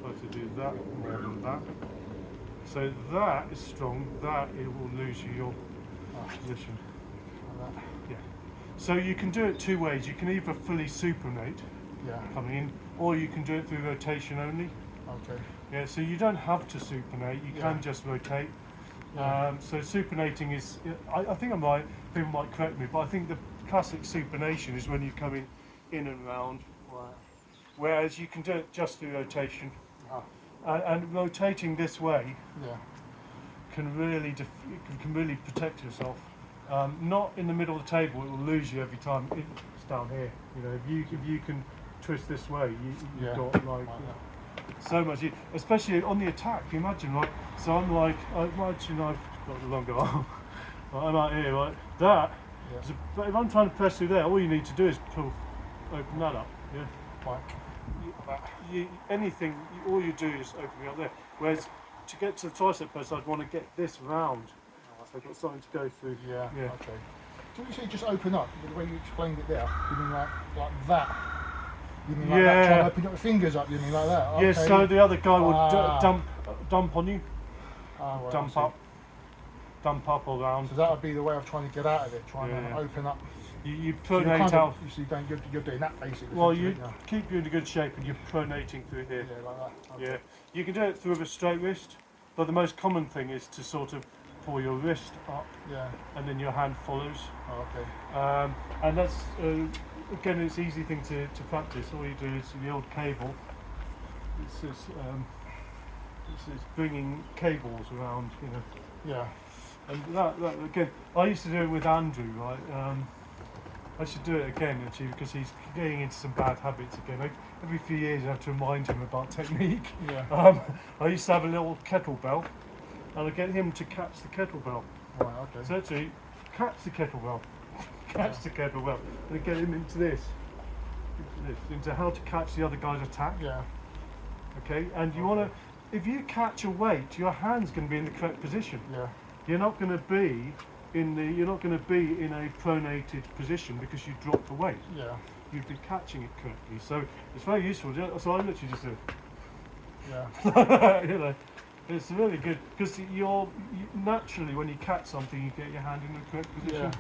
Try to do that more than that. So that is strong. That it will lose you your position. Like that. Yeah. So you can do it two ways. You can either fully supinate coming in, or you can do it through rotation only. Okay. Yeah. So you don't have to supinate. You can just rotate. So supinating is. I think I'm right. People might correct me, but I think the classic supination is when you're coming in and round. Right. Whereas you can do it just through rotation. And rotating this way can really can really protect yourself. Not in the middle of the table; it will lose you every time. It's down here. You know, if you can twist this way, you've got like so much. Especially on the attack. You imagine, right? So I'm like, imagine I've got the longer arm. Right, I'm out here, right? That. But if I'm trying to press through there, all you need to do is open that up. Yeah. Like. All you do is open it up there. Whereas to get to the tricep press, I'd want to get this round. So I've got something to go through. Yeah. Okay. So when you say just open up, the way you explained it there, you mean like that? You mean like that? Try to open your fingers up. You mean like that? Okay. Yeah. So the other guy would dump on you. Right, Dump up or round. So that would be the way of trying to get out of it, trying to open up. You pronate out. You're doing that basically. Well, you keep you in a good shape and you're pronating through here. Yeah, like that. Okay. Yeah, you can do it through a straight wrist, but the most common thing is to sort of pull your wrist up, and then your hand follows. Oh, okay. And that's again, it's an easy thing to practice. All you do is the old cable. It's bringing cables around, you know. Yeah. And that again, I used to do it with Andrew, right? I should do it again actually because he's getting into some bad habits again. Every few years I have to remind him about technique. Yeah. I used to have a little kettlebell and I get him to catch the kettlebell. Right, okay. So actually, catch the kettlebell, and I get him into this, into how to catch the other guy's attack. Yeah. Okay, and you want to, if you catch a weight, your hand's going to be in the correct position. Yeah. You're not going to be in a pronated position because you dropped the weight. Yeah. you've been catching it correctly. So it's very useful. So I literally just do. Yeah. You know, it's really good because you naturally when you catch something, you get your hand in the correct position. Yeah.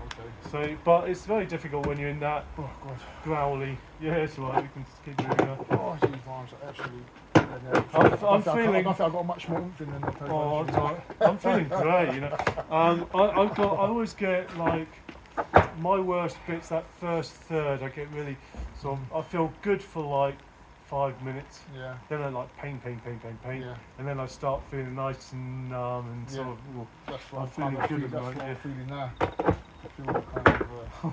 Okay. So, but it's very difficult when you're in that Oh God. growly. Yeah, it's all right. We can just keep moving on. Oh, these arms are actually. I'm feeling. I don't think I've got much more oomph in than that. Oh, it's all right. I'm feeling great. You know, I always get like my worst bit's that first third. I get really I feel good for like 5 minutes. Yeah. Then I like pain, Yeah. and then I start feeling nice and numb and sort of. Well, That's what I'm feeling good at the moment. I'm feeling now. I feel kind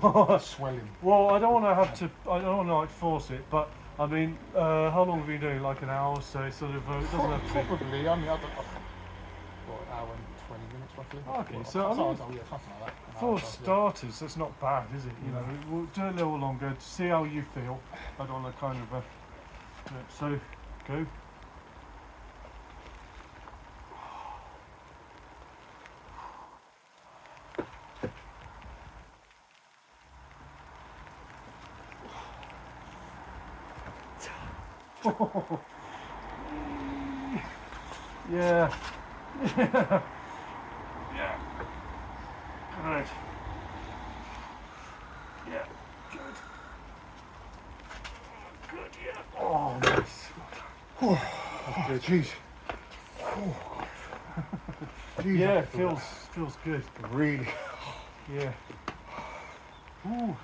of swelling. Well, I don't want to have to. I don't want to like force it, but I mean, how long have you been doing? Like an hour, so it sort of it doesn't have to be. Probably. I mean, what, an hour and 20 minutes roughly. Okay, Well, so I mean, something like that. An for hour, so, starters, that's not bad, is it? You know, we'll do a little longer to see how you feel. I don't want to kind of. So, go. Yeah. Yeah. Good. Yeah. Good. Good, yeah. Oh, nice. Oh, jeez. Yeah, it feels good. Really. Yeah. Ooh.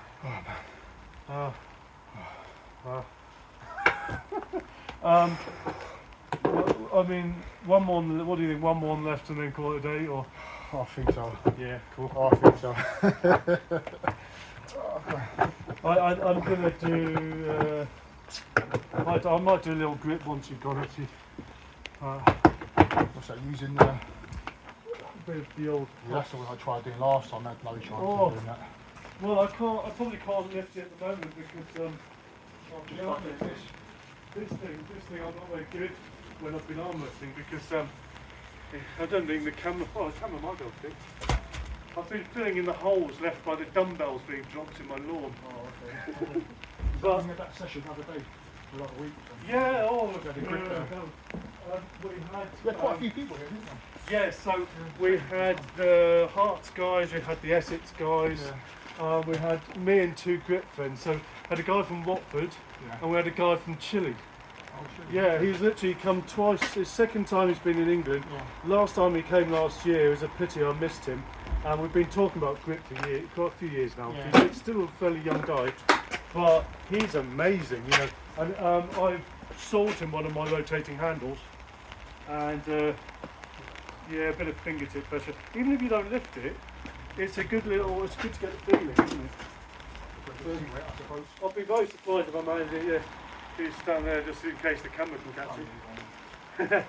I mean, one more. What do you think? One more left and then call it a day, or? I think so. Yeah, cool. I think so. I'm gonna do. I might do a little grip once you've got it. What's that? Using the. Bit of the old. That's what I tried doing last time. I had no chance Oh. of doing that. Well, I probably can't lift it at the moment because I'll be honest, this thing I'm not very good when I've been arm wrestling because I don't think the camera. Oh, the camera might go big. I've been filling in the holes left by the dumbbells being dropped in my lawn. Oh, okay. But we had that session the other day for like a week. yeah, We had quite a few people here, didn't we? Yeah, so we had the Hearts guys, we had the Essex guys, we had me and two grip friends. So had a guy from Watford and we had a guy from Chile. Oh, sure. Yeah, he's literally come twice. His second time he's been in England. Yeah. Last time he came last year, it was a pity I missed him. And we've been talking about grip for quite a few years now. Yeah. He's still a fairly young guy, but he's amazing, you know. And I've sold him one of my rotating handles, and yeah, a bit of fingertip pressure. Even if you don't lift it, it's good to get the feeling, isn't it? I suppose. I'll be very surprised if I manage it. Yeah, he's stand there just in case the camera can catch it.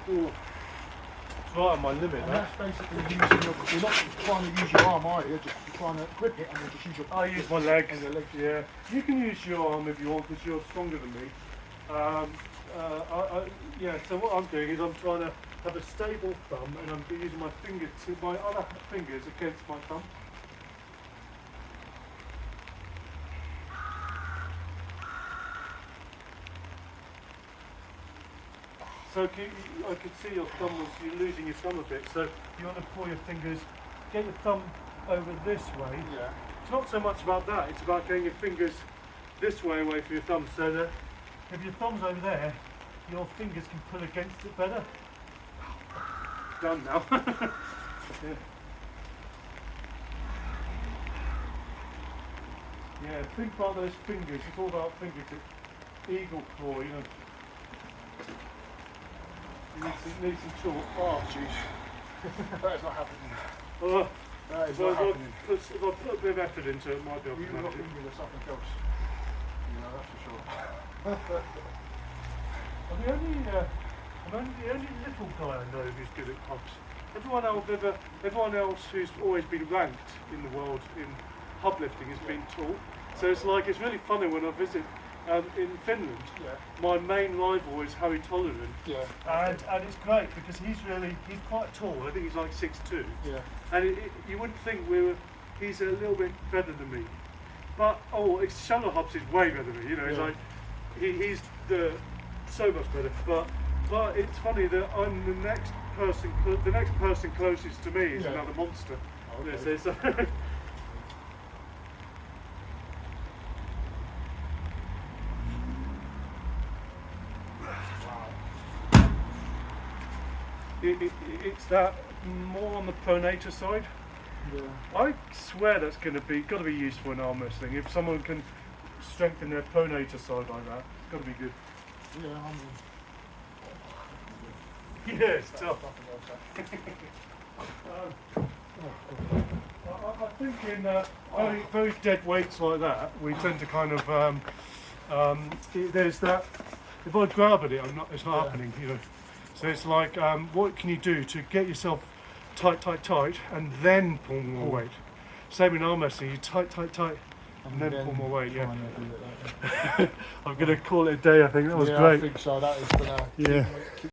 Ooh. It's right on my limit, And that. that's basically using you're not trying to use your arm, are you? You're just trying to grip it and then just use your. I use my legs. And your legs. Yeah. You can use your arm if you want because you're stronger than me. Yeah, so what I'm doing is I'm trying to have a stable thumb and I'm using my other fingers against my thumb. So I could see you're losing your thumb a bit, so you want to pull your fingers, get your thumb over this way. Yeah. It's not so much about that, it's about getting your fingers this way away from your thumb so that if your thumb's over there, your fingers can pull against it better. Done now. Yeah. Yeah, think about those fingers, it's all about fingertips. Eagle claw, you know. You need some short. Oh, jeez. That is not happening. Oh, That is well, not happening. if I put a bit of effort into it, might be able to You've manage got it. fingers or something else. You know, that's for sure. I'm the only little guy I know who's good at pubs. Everyone else who's always been ranked in the world in pub lifting has been tall. So it's really funny when I visit in Finland. Yeah. My main rival is Harry Tolleran. Yeah. And it's great because he's quite tall. I think he's like 6'2". Yeah. And you wouldn't think he's a little bit better than me. But Shallow Hobbs is way better than me. You know, Yeah. he's so much better. But it's funny that I'm the next person closest to me is another monster. Okay. Yes, it's that more on the pronator side. Yeah. I swear that's got to be useful in arm wrestling. If someone can strengthen their pronator side like that, it's got to be good. Yeah. Yeah, it's tough. I think in very dead weights like that, we tend to kind of there's that. If I grab at it, it's not happening. You know, so it's like what can you do to get yourself tight, and then pull more weight. Same in arm wrestling, you tight, and then pull more weight. Yeah. I'm gonna call it a day. I think that was great. I think so. That is for now. Yeah.